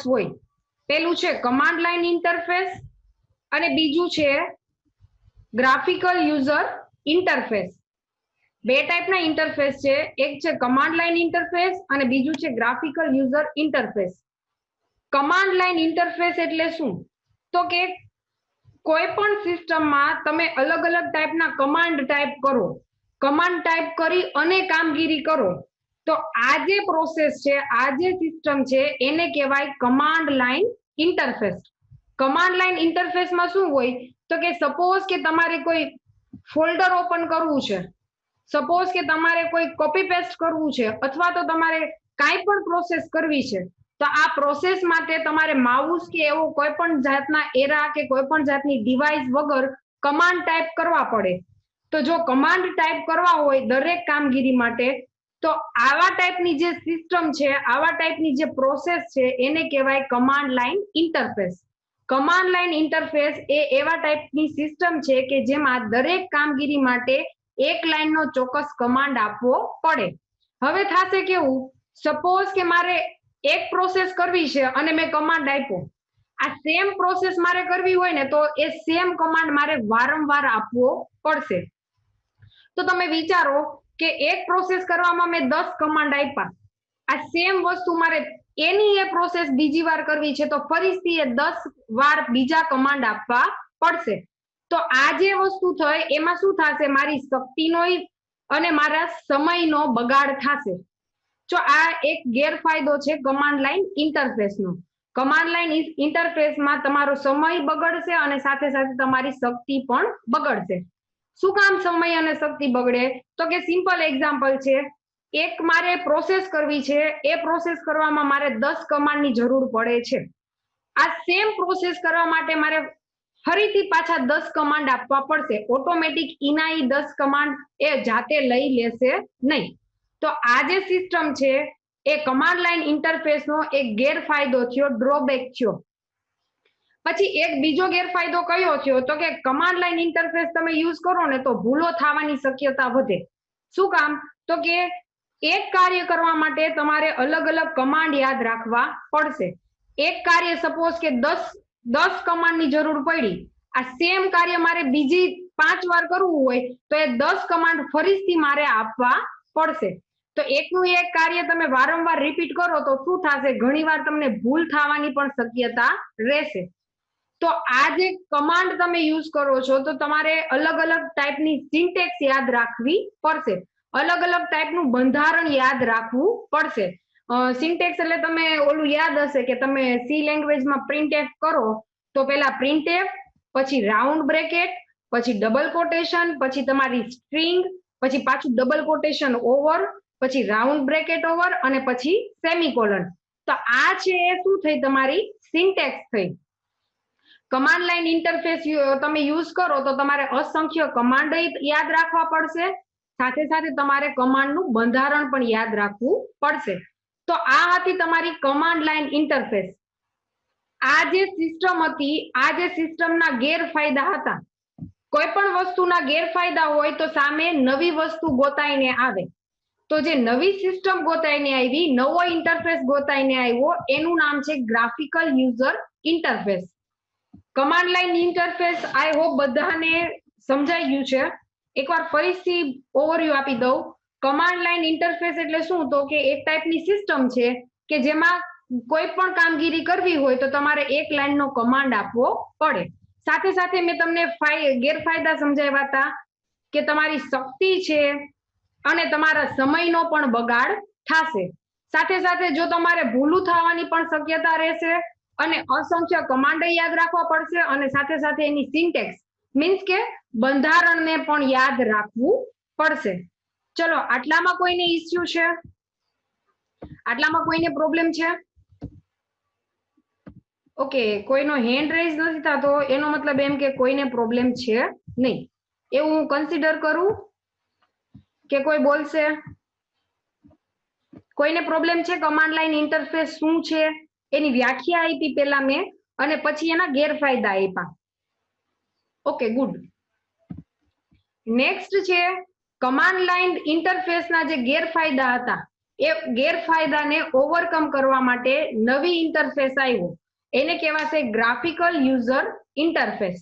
Interface होय। पेलू छे command line interface अने बीजू छे ग्राफिकल यूजर इंटरफेस। बे टाइपना इंटरफेस छे, एक छे कमांड लाइन इंटरफेस अने बीजू छे graphical user interface. Command line interface एटले शुं? तो के कोई पण सिस्टम में तमे अलग अलग टाइपना कमांड टाइप करो, कमांड टाइप करी अने कामगीरी करो, तो आ जे प्रोसेस छे, आ जे सिस्टम छे एने कहेवाय command line interface. Command line interface में शुं होय तो के सपोज के तमारे कोई फोल्डर ओपन करवुं छे, सपोज के तमारे कोई कॉपी पेस्ट करवुं छे अथवा तो तमारे काई पण प्रोसेस करवी छे, तो आ प्रोसेस माटे तमारे माउस के एवो कोई पण जातना एरा के कोई पण जातनी डिवाइस वगर कमांड टाइप करवा पड़े। तो जो कमांड टाइप करवा होय दरेक कामगीरी माटे, तो आवा टाइपनी जे सिस्टम छे, आवा टाइपनी जे प्रोसेस छे एने कहेवाय command line interface. Command line interface ए एवा टाइपनी सिस्टम छे के जेमां दरेक कामगीरी माटे एक लाइन नो चोक्कस कमांड आपवो पड़े। हवे थाशे केवुं, सपोज के मारे एक प्रोसेस करवी छे अने मैं कमांड आप्यो, आ सेम प्रोसेस मारे करवी होय ने तो ए सेम कमांड मारे वारंवार आपवो पड़शे। तो तमे विचारो के एक प्रोसेस करवामां मैं 10 कमांड आप्या, आ सेम वस्तु मारे एनी ए प्रोसेस बीजी वार करवी छे तो फरीथी ए 10 वार बीजा कमांड आपवा पड़शे। तो आ जे वस्तु थई एमां शुं थाशे, मारी शक्तिनोय अने मारा समयनो बगाड़ थाशे। जो आ एक गैरफायदो छे कमांड लाइन इंटरफेस नो। कमांड लाइन इंटरफेस में तमारो समय बगड़शे अने साथे साथे तमारी शक्ति पण बगड़शे। शुं काम समय अने शक्ति बगड़े? तो के सिंपल एक्जाम्पल छे, एक मारे प्रोसेस करवी छे, ए प्रोसेस करवामां मारे 10 कमांड नी जरूर पड़े छे। आ सेम प्रोसेस करवा माटे मारे फरीथी पाछा 10 कमांड आपवा पड़शे। ऑटोमेटिक इना ई 10 कमांड ए जाते लई लेशे नहीं। तो आ जे सिस्टम छे ए कमांड लाइन इंटरफेस नो एक गैरफायदो थयो, ड्रॉबेक थयो। पछी एक बीजो गैरफायदो कयो थयो तो के कमांड लाइन इंटरफेस तमे यूज करो ने तो भूलो थवानी शक्यता वधे। शुं काम? तो के एक कार्य करवा माटे तमारे अलग अलग कमांड याद राखवा पड़शे। एक कार्य सपोज के 10 कमांड नी जरूर पड़ी, आ सेम कार्य मारे बीजी 5 वार करवुं होय तो ए 10 कमांड फरीथी मारे आपवा पड़शे। तो एकनुं एक कार्य तमे वारंवार रिपीट करो तो शुं थशे, घणीवार तमने भूल थवानी पण शक्यता रहेशे। तो आ जे कमांड तमे यूज करो छो तो तमारे अलग अलग टाइपनी सिंटेक्स याद राखवी पड़शे, अलग अलग टाइपनुं बंधारण याद राखवुं पड़शे। सिंटेक्स એટલે તમે ઓલું યાદ હશે કે તમે સી લેંગ્વેજમાં printf કરો તો પહેલા printf, પછી રાઉન્ડ બ્રેકેટ, પછી ડબલ કોટેશન, પછી તમારી સ્ટ્રિંગ, પછી પાછું ડબલ કોટેશન ઓવર, પછી રાઉન્ડ બ્રેકેટ ઓવર અને પછી સેમિકોલન। તો આ છે એ શું થઈ તમારી સિન્ટેક્સ થઈ। કમાન્ડ લાઇન ઇન્ટરફેસ તમે યુઝ કરો તો તમારે અસંખ્ય કમાન્ડ યાદ રાખવા પડશે, સાથે સાથે તમારે કમાન્ડનું બંધારણ પણ યાદ રાખવું પડશે। તો આ હતી તમારી કમાન્ડ લાઇન ઇન્ટરફેસ। આ જે સિસ્ટમ હતી, આ જે સિસ્ટમના ગેરફાયદા હતા, કોઈ પણ વસ્તુના ગેરફાયદા હોય તો સામે નવી વસ્તુ ગોતાઈને આવે। તો જે નવી સિસ્ટમ ગોતાઈને આવી, નવો ઇન્ટરફેસ ગોતાઈને આવ્યો, એનું નામ છે graphical user interface. Command line interface I hope બધાને સમજાઈ ગયું છે। એકવાર ફરીથી ઓવરવ્યુ આપી દઉં। કમાન્ડ લાઇન ઇન્ટરફેસ એટલે શું? તો કે એક ટાઈપની સિસ્ટમ છે કે જેમાં કોઈ પણ કામગીરી કરવી હોય તો તમારે એક લાઇનનો કમાન્ડ આપવો પડે। સાથે સાથે મેં તમને ગેરફાયદા સમજાવ્યા હતા કે તમારી શક્તિ છે અને તમારા સમયનો પણ બગાડ થાશે। સાથે સાથે જો તમારે ભૂલું થવાની પણ શક્યતા રહેશે અને અસંખ્ય કમાન્ડ યાદ રાખવા પડશે અને સાથે સાથે એની સિન્ટેક્સ મીન્સ કે બંધારણને પણ યાદ રાખવું પડશે। चलो आटलामां कोईने इश्यू छे? आटलामां कोईने प्रॉब्लम छे? ओके, कोईनो हेन्ड रेज नथी थतो एनो मतलब एम के कोईने प्रॉब्लम छे नहीं। एवुं हुं कन्सिडर करूं के कोई बोलशे? कोईने प्रॉब्लम छे? कमांड लाइन इंटरफेस शुं छे एनी व्याख्या आपी पेला मैं अने पछी एना गैरफायदा आप्या। Okay good. नेक्स्ट छे कमांड लाइन इंटरफेस ना जे गैरफायदा हता એ ગેરફાયદાને ઓવરકમ કરવા માટે નવી ઇન્ટરફેસ આવ્યો, એને કહેવાશે graphical user interface.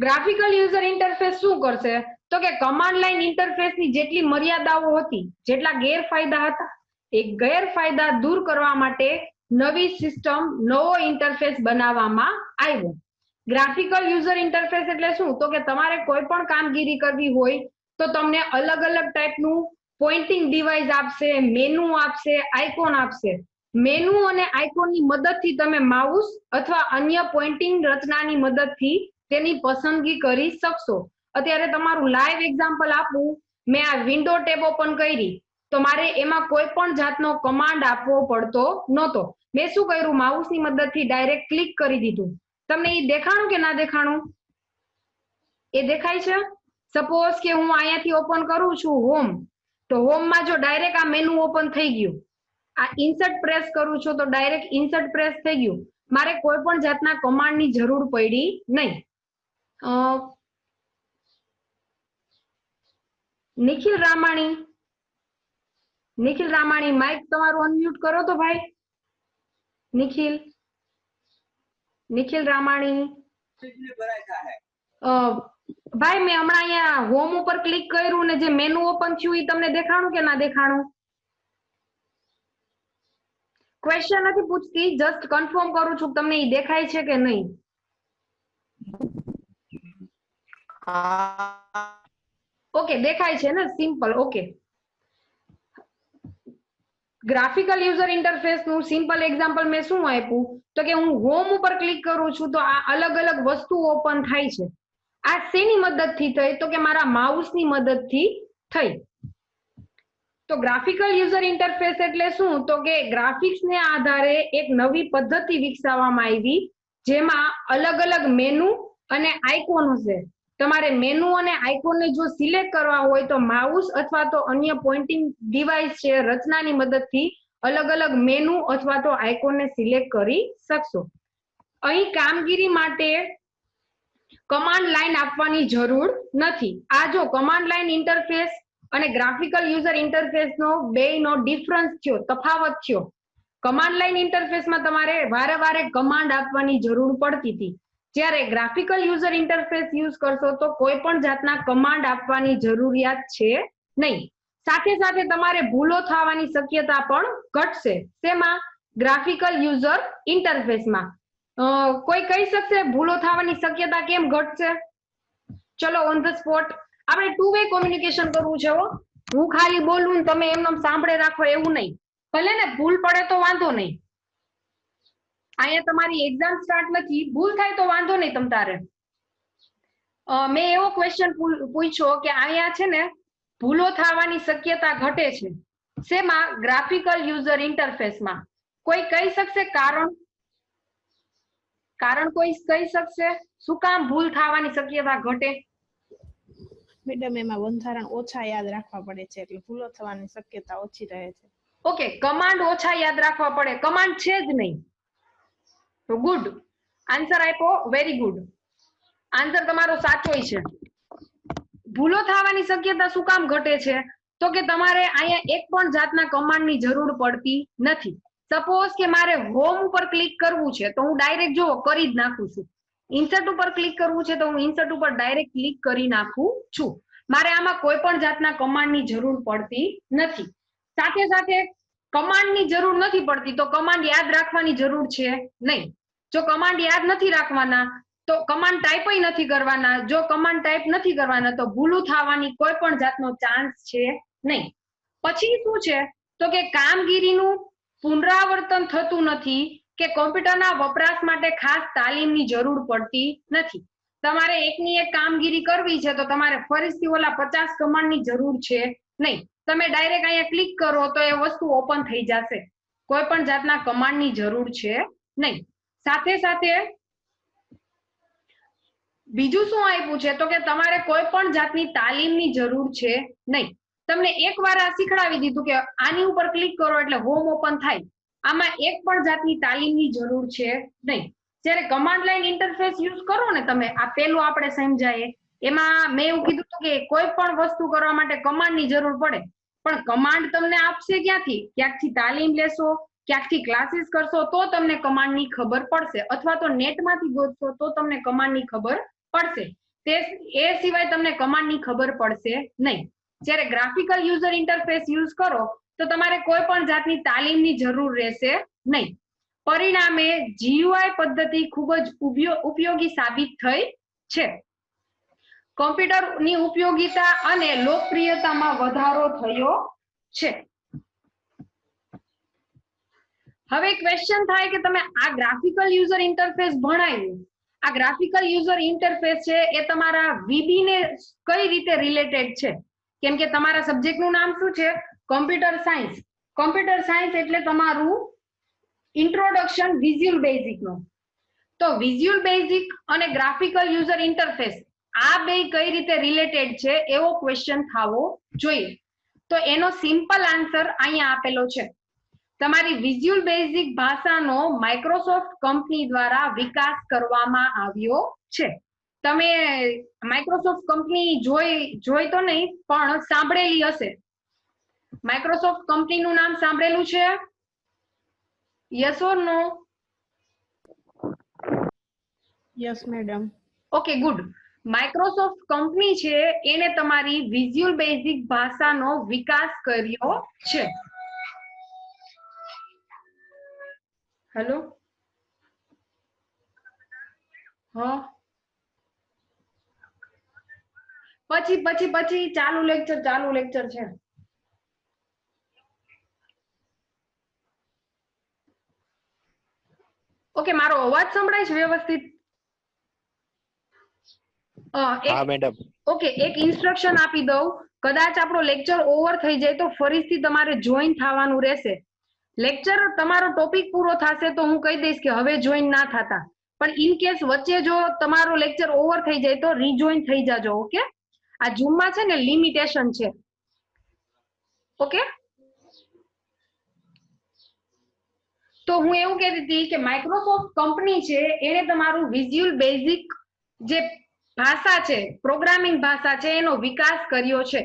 Graphical user interface શું કરશે તો કે કમાન્ડ લાઈન ઇન્ટરફેસની જેટલી મર્યાદાઓ હતી, જેટલા ગેરફાયદા હતા, એ ગેરફાયદા દૂર કરવા માટે નવી સિસ્ટમ, નવો ઇન્ટરફેસ બનાવવામાં આવ્યો. ગ્રાફિકલ યુઝર ઇન્ટરફેસ એટલે શું તો કે તમારે કોઈ પણ કામગીરી કરવી હોય તો તમને અલગ અલગ ટાઈપનું પોઇન્ટિંગ ડિવાઇસ આપશે, મેનુ આપશે, આઇકોન આપશે. મેનુ અને આઇકોનની મદદથી તમે માઉસ અથવા અન્ય પોઇન્ટિંગ રચનાની મદદથી તેની પસંદગી કરી શકશો. અત્યારે તમારું લાઈવ એક્ઝામ્પલ આપું, મેં આ વિન્ડો ટેબ ઓપન કરી તો મારે એમાં કોઈ પણ જાતનો કમાન્ડ આપવો પડતો નહોતો. મેં શું કર્યું, માઉસની મદદથી ડાયરેક્ટ ક્લિક કરી દીધું. તમને એ દેખાણું કે ના દેખાણું? એ દેખાય છે? સપોઝ કે હું અહીંયાથી ઓપન કરું છું હોમ, તો હોમમાં જો ડાયરેક્ટ આ મેનુ ઓપન થઈ ગયું, આ ઇન્સર્ટ પ્રેસ કરું છું તો ડાયરેક્ટ ઇન્સર્ટ પ્રેસ થઈ ગયું. મારે કોઈ પણ જાતના કમાન્ડની જરૂર પડી નહીં. નિખિલ રામાણી માઇક તમારું અનમ્યુટ કરો તો ભાઈ. નિખિલ રામાણી ભાઈ, મેં હમણાં અહીંયા હોમ ઉપર ક્લિક કર્યું ને જે મેનુ ઓપન થયું એ તમને દેખાણું કે ના દેખાણું? ક્વેશ્ચન નથી પૂછતી, જસ્ટ કન્ફર્મ કરું છું તમને એ દેખાય છે કે નહીં. ઓકે, દેખાય છે ને? Simple. Okay, graphical user interface નું સિમ્પલ એક્ઝામ્પલ મેં શું આપ્યું તો કે હું હોમ ઉપર ક્લિક કરું છું તો આ અલગ અલગ વસ્તુ ઓપન થાય છે. આ શેની મદદથી થઈ તો કે મારા માઉસની મદદથી થઈ. તો ગ્રાફિકલ યુઝર ઇન્ટરફેસ એટલે શું તો કે ગ્રાફિક્સને આધારે એક નવી પદ્ધતિ વિકસાવવામાં આવી, જેમાં અલગ અલગ મેનુ અને આઇકોન હશે. તમારે મેનુ અને આઇકોનને જો સિલેક્ટ કરવા હોય તો માઉસ અથવા તો અન્ય પોઇન્ટિંગ ડિવાઇસ છે રચનાની મદદથી અલગ અલગ મેનુ અથવા તો આઇકોનને સિલેક્ટ કરી શકશો. અહીં કામગીરી માટે કમાન્ડ લાઈન આપવાની જરૂર નથી. આ જો કમાન્ડ લાઈન ઇન્ટરફેસ અને ગ્રાફિકલ યુઝર ઇન્ટરફેસનો બેયનો ડિફરન્સ થયો, તફાવત થયો. કમાન્ડ લાઈન ઇન્ટરફેસમાં તમારે વારે વારે કમાન્ડ આપવાની જરૂર પડતી હતી, જ્યારે ગ્રાફિકલ યુઝર ઇન્ટરફેસ યુઝ કરશો તો કોઈ પણ જાતના કમાન્ડ આપવાની જરૂરિયાત છે નહીં. સાથે સાથે તમારે ભૂલો થવાની શક્યતા પણ ઘટશે. શેમાં? ગ્રાફિકલ યુઝર ઇન્ટરફેસમાં. કોઈ કહી શકશે ભૂલો થવાની શક્યતા કેમ ઘટશે? ચલો ઓન ધ સ્પોટ. આપણે ટુ વે કોમ્યુનિકેશન કરવું છે. હું ખાલી બોલું ને તમે એમને સાંભળે રાખો એવું નહીં. ભલે ને ભૂલ પડે તો વાંધો નહીં, અહીંયા તમારી એક્ઝામ સ્ટાર્ટ નથી, ભૂલ થાય તો વાંધો નહીં તમ તારે. મેં એવો ક્વેશ્ચન પૂછ્યો કે અહીંયા છે ને ભૂલો થવાની શક્યતા ઘટે છે. શેમાં? ગ્રાફિકલ યુઝર ઇન્ટરફેસમાં. કોઈ કહી શકશે કારણ? કોઈ કહી શકશે શું કામ ભૂલ થવાની શક્યતા ઘટે? મેડમ, એમાં બંધારણ ઓછા યાદ રાખવા પડે છે એટલે ભૂલો થવાની શક્યતા ઓછી રહે છે. ઓકે, કમાન્ડ ઓછા યાદ રાખવા પડે, કમાન્ડ છે જ નહીં. તો ગુડ આન્સર આપ્યો, વેરી ગુડ. આન્સર તમારો સાચો છે. ભૂલો થવાની શક્યતા શું કામ ઘટે છે તો કે તમારે અહીંયા એક પણ જાતના કમાન્ડની જરૂર પડતી નથી. સપોઝ કે મારે હોમ ઉપર ક્લિક કરવું છે તો હું ડાયરેક્ટ જો કરી જ નાખું છું. ઇન્સર્ટ ઉપર ક્લિક કરવું છે તો હું ઇન્સર્ટ ઉપર ડાયરેક્ટ ક્લિક કરી નાખું છું. મારે આમાં કોઈ પણ જાતના કમાન્ડની જરૂર પડતી નથી. સાથે સાથે કમાન્ડની જરૂર નથી પડતી તો કમાન્ડ યાદ રાખવાની જરૂર છે નહીં. જો કમાન્ડ યાદ નથી રાખવાના તો કમાન્ડ ટાઈપ નથી કરવાના. જો કમાન્ડ ટાઈપ નથી કરવાના તો ભૂલું થવાની કોઈ પણ જાતનો ચાન્સ છે નહીં. પછી શું છે તો કે કામગીરીનું પુનરાવર્તન થતું નથી કે કોમ્પ્યુટરના વપરાશ માટે ખાસ તાલીમની જરૂર પડતી નથી. તમારે એકની એક કામગીરી કરવી છે તો તમારે ફરીથી ઓલા 50 કમાન્ડની જરૂર છે નહીં. તમે ડાયરેક્ટ અહીંયા ક્લિક કરો તો એ વસ્તુ ઓપન થઈ જશે. કોઈ પણ જાતના કમાન્ડની જરૂર છે નહીં. સાથે સાથે બીજું શું આપ્યું છે તો કે તમારે કોઈ પણ જાતની તાલીમની જરૂર છે નહીં. તમને એકવાર આ શીખડાવી દીધું કે આની ઉપર ક્લિક કરો એટલે હોમ ઓપન થાય. આમાં એક પણ જાતની તાલીમની જરૂર છે નહીં. જ્યારે કમાન્ડ લાઈન ઇન્ટરફેસ યુઝ કરો ને તમે, આ પેલું આપણે સમજાય એમાં મેં એવું કીધું કે કોઈ પણ વસ્તુ કરવા માટે કમાન્ડની જરૂર પડે. પણ કમાન્ડ તમને આપશે ક્યાંથી? ક્યાંકથી તાલીમ લેશો, ક્યાંકથી ક્લાસીસ કરશો તો તમને કમાન્ડની ખબર પડશે, અથવા તો નેટમાંથી ગોતશો તો તમને કમાન્ડની ખબર પડશે. એ સિવાય તમને કમાન્ડની ખબર પડશે નહીં. જ્યારે ગ્રાફિકલ યુઝર ઇન્ટરફેસ યુઝ કરો તો તમારે કોઈ પણ જાતની તાલીમની જરૂર રહેશે નહીં. પરિણામે GUI પદ્ધતિ ખૂબ જ ઉપયોગી સાબિત થઈ છે. કમ્પ્યુટરની ઉપયોગિતા અને લોકપ્રિયતામાં વધારો થયો છે. હવે ક્વેશ્ચન થાય કે તમે આ ગ્રાફિકલ યુઝર ઇન્ટરફેસ ભણાવ્યું, આ ગ્રાફિકલ યુઝર ઇન્ટરફેસ છે એ તમારા VB ને કઈ રીતે રિલેટેડ છે? કેમ કે તમારા સબ્જેક્ટનું નામ શું છે? Computer science. કમ્પ્યુટર સાયન્સ એટલે તમારું ઇન્ટ્રોડક્શન વિઝ્યુઅલ બેઝિક નો. તો વિઝ્યુઅલ બેઝિક અને ગ્રાફિકલ યુઝર ઇન્ટરફેસ આ બે કઈ રીતે રિલેટેડ છે એવો ક્વેશ્ચન થવો જોઈએ. તો એનો સિમ્પલ આન્સર અહીંયા આપેલો છે. તમારી વિઝ્યુઅલ બેઝિક ભાષાનો માઇક્રોસોફ્ટ કંપની દ્વારા વિકાસ કરવામાં આવ્યો છે. તમે માઇક્રોસોફ્ટ કંપની જોઈ તો નહીં પણ સાંભળેલી હશે. માઇક્રોસોફ્ટ કંપનીનું નામ સાંભળેલું છે? Yes or no? Yes madam. Okay, good. Microsoft company છે એને તમારી વિઝ્યુઅલ બેઝિક ભાષાનો વિકાસ કર્યો છે. હેલો, હા, પછી ચાલુ લેક્ચર છે. ઓકે, મારો અવાજ સંભળાય છે વ્યવસ્થિત? હા મેડમ. ઓકે, એક ઇન્સ્ટ્રક્શન આપી દઉં. કદાચ આપણો લેક્ચર ઓવર થઈ જાય તો ફરીથી તમારે જોઈન થવાનું રહેશે. લેક્ચર તમારો ટોપિક પૂરો થશે તો હું કહી દઈશ કે હવે જોઈન ના થતા, પણ ઇન કેસ વચ્ચે જો તમારો લેક્ચર ઓવર થઈ જાય તો રીજોઈન થઈ જાજો. ઓકે, આ ઝૂમમાં છે ને લિમિટેશન છે. ઓકે, તો હું એવું કહેતી હતી કે માઇક્રોસોફ્ટ કંપની છે એને તમારું વિઝ્યુઅલ બેઝિક જે ભાષા છે, પ્રોગ્રામિંગ ભાષા છે, એનો વિકાસ કર્યો છે.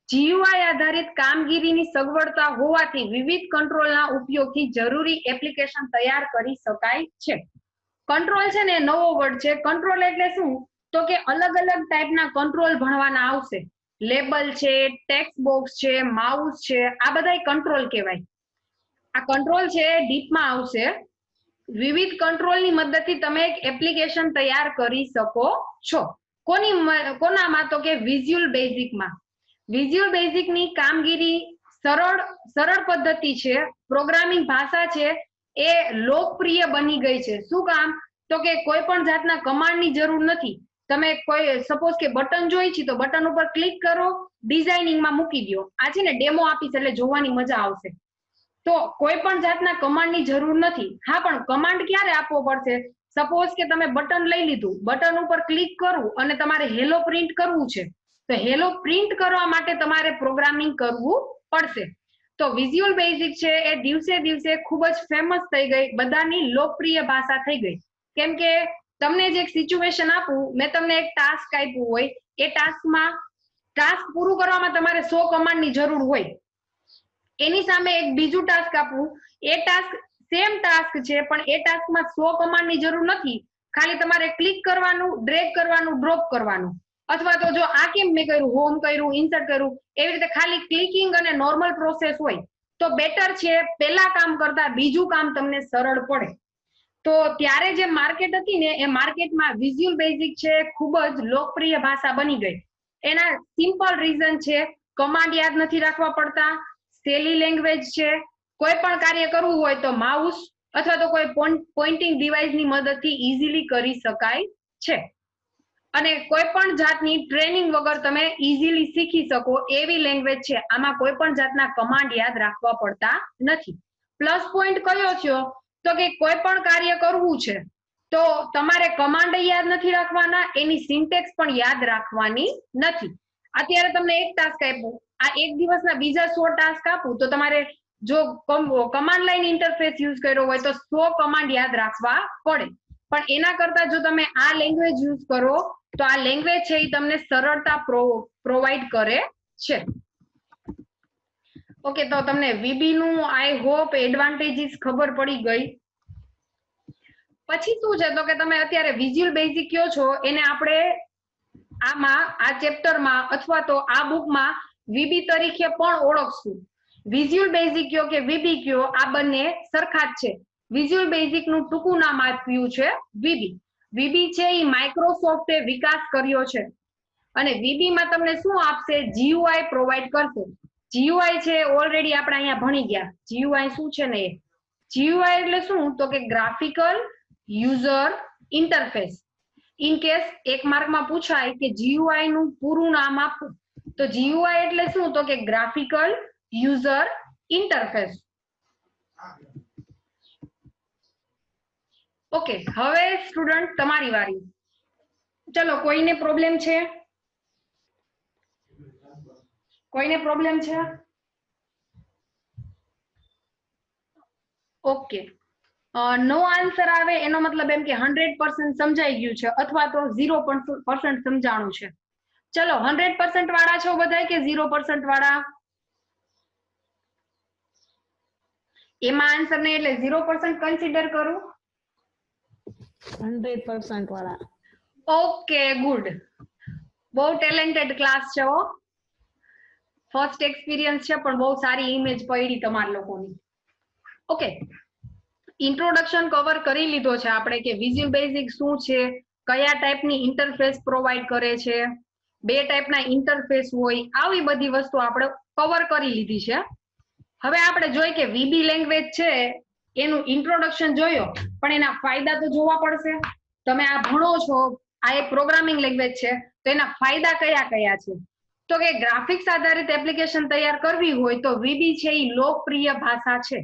GUI આધારિત કામગીરીની સગવડતા હોવાથી વિવિધ કંટ્રોલના ઉપયોગથી જરૂરી એપ્લિકેશન તૈયાર કરી શકાય છે. કંટ્રોલ છે ને નવો વર્ડ છે. કંટ્રોલ એટલે શું? તો કે અલગ અલગ ટાઈપના કંટ્રોલ ભણવાના આવશે. લેબલ છે, ટેક્સ્ટ બોક્સ છે, માઉસ છે, આ બધાય કંટ્રોલ કહેવાય. આ કંટ્રોલ છે ડીપમાં આવશે. વિવિધ કંટ્રોલની મદદથી તમે એક એપ્લિકેશન તૈયાર કરી શકો છો. કોનામાં? તો કે વિઝ્યુઅલ બેઝિકમાં. વિઝ્યુઅલ બેઝિકની કામગીરી સરળ પદ્ધતિ છે, પ્રોગ્રામિંગ ભાષા છે એ લોકપ્રિય બની ગઈ છે. શું કામ? તો કે કોઈ પણ જાતના કમાન્ડની જરૂર નથી. તમે કોઈ સપોઝ કે બટન જોઈ છે તો બટન ઉપર ક્લિક કરો, ડિઝાઇનિંગમાં મૂકી દો. આ છે ને ડેમો આપીશ એટલે જોવાની મજા આવશે. તો કોઈ પણ જાતના કમાન્ડની જરૂર નથી. હા, પણ કમાન્ડ ક્યારે આપવો પડશે? સપોઝ કે તમે બટન લઈ લીધું, બટન ઉપર ક્લિક કરવું અને તમારે હેલો પ્રિન્ટ કરવું છે, તો હેલો પ્રિન્ટ કરવા માટે તમારે પ્રોગ્રામિંગ કરવું પડશે. તો વિઝ્યુઅલ બેઝિક છે એ દિવસે દિવસે ખૂબ જ ફેમસ થઈ ગઈ, બધાની લોકપ્રિય ભાષા થઈ ગઈ. કેમ કે તમને જે એક સિચ્યુએશન આપું, મેં તમને એક ટાસ્ક આપ્યું હોય, એ ટાસ્ક પૂરું કરવામાં તમારે 100 કમાન્ડની જરૂર હોય. એની સામે એક બીજું ટાસ્ક આપું, એ ટાસ્ક સેમ ટાસ્ક છે પણ એ ટાસ્કમાં 100 કમાન્ડની જરૂર નથી. ખાલી તમારે ક્લિક કરવાનું, ડ્રેગ કરવાનું, ડ્રોપ કરવાનું. અથવા તો જો આ કેમ મેં કર્યું, હોમ કર્યું, ઇન્સર્ટ કર્યું, એવી રીતે ખાલી ક્લિકિંગ અને નોર્મલ પ્રોસેસ હોય તો બેટર છે. પહેલા કામ કરતા બીજું કામ તમને સરળ પડે. તો ત્યારે જે માર્કેટ હતી ને એ માર્કેટમાં વિઝ્યુઅલ બેઝિક છે ખૂબ જ લોકપ્રિય ભાષા બની ગઈ. એના સિમ્પલ રીઝન છે, કમાન્ડ યાદ નથી રાખવા પડતા, સેલી લેંગ્વેજ છે, કોઈ પણ કાર્ય કરવું હોય તો માઉસ અથવા તો કોઈ પોઇન્ટિંગ ડિવાઇસની મદદથી ઇઝીલી કરી શકાય છે. અને કોઈ પણ જાતની ટ્રેનિંગ વગર તમે ઇઝીલી શીખી શકો એવી લેંગ્વેજ છે. આમાં કોઈ પણ જાતના કમાન્ડ યાદ રાખવા પડતા નથી. પ્લસ પોઈન્ટ કયો થયો? તો કે કોઈ પણ કાર્ય કરવું છે તો તમારે કમાન્ડ યાદ નથી રાખવાના, એની સિન્ટેક્સ પણ યાદ રાખવાની નથી. અત્યારે તમને એક ટાસ્ક આપ્યું, આ એક દિવસના બીજા 100 ટાસ્ક આપું તો તમારે જો કમાન્ડ લાઈન ઇન્ટરફેસ યુઝ કર્યો હોય તો 100 કમાન્ડ યાદ રાખવા પડે. પણ એના કરતા જો તમે આ લેંગ્વેજ યુઝ કરો તો આ લેંગ્વેજ છે એ તમને સરળતા પ્રોવાઈડ કરે છે. ઓકે, તો તમને વીબી નું આઈ હોપ એડવાન્ટેજીસ ખબર પડી ગઈ. પછી શું છે તો કે તમે અત્યારે વિઝ્યુઅલ બેઝિક કયો છો એને આપણે આમાં આ ચેપ્ટરમાં અથવા તો આ બુકમાં વીબી તરીકે પણ ઓળખશું. વિઝ્યુઅલ બેઝિક કયો કે વીબી કયો આ બંને સરખા જ છે. વિઝ્યુઅલ બેઝિક નું ટૂંકું નામ આપ્યું છે વીબી. વીબી છે એ માઇક્રોસોફ્ટે વિકાસ કર્યો છે અને વીબી માં તમને શું આપશે? જીયુઆઈ પ્રોવાઈડ કરશે. જીયુઆઈ છે ઓલરેડી આપણે અહીંયા ભણી ગયા. જીયુઆઈ શું છે ને એ જીયુઆઈ એટલે શું તો કે graphical user interface. In case એક માર્કમાં પૂછાય કે જીયુઆઈ નું પૂરું નામ આપો તો જીયુઆઈ એટલે શું તો કે ગ્રાફિકલ યુઝર ઇન્ટરફેસ. ઓકે, હવે સ્ટુડન્ટ તમારી વારી. ચલો, કોઈને પ્રોબ્લેમ છે? કોઈને પ્રોબ્લેમ છે? ઓકે, નો આન્સર આવે એનો મતલબ એમ કે 100% સમજાઈ ગયું છે અથવા તો 0% સમજાણું છે. ચલો, 100% વાળા છો બધા કે 0% વાળા? એમાં આન્સર ને એટલે 0% કન્સિડર કરું. 100% વાળા. Okay, good. બહુ ટેલેન્ટેડ ક્લાસ છે હો. ફર્સ્ટ એક્સપિરિયન્સ છે પણ બહુ સારી ઇમેજ પડી તમારા લોકોની. ઓકે, ઇન્ટ્રોડક્શન કવર કરી લીધો છે આપણે કે વિઝ્યુઅલ બેઝિક શું છે, કયા ટાઈપની ઇન્ટરફેસ પ્રોવાઈડ કરે છે, બે ટાઈપના ઇન્ટરફેસ હોય, આવી બધી વસ્તુ આપણે કવર કરી લીધી છે. હવે આપણે જોઈએ કે વીબી લેંગ્વેજ છે એનું ઇન્ટ્રોડક્શન જોયો પણ એના ફાયદા તો જોવા પડશે. તમે આ ભણો છો, આ એક પ્રોગ્રામિંગ લેંગ્વેજ છે તો એના ફાયદા કયા કયા છે? તો કે ગ્રાફિક્સ આધારિત એપ્લિકેશન તૈયાર કરવી હોય તો વીબી છે એ લોકપ્રિય ભાષા છે.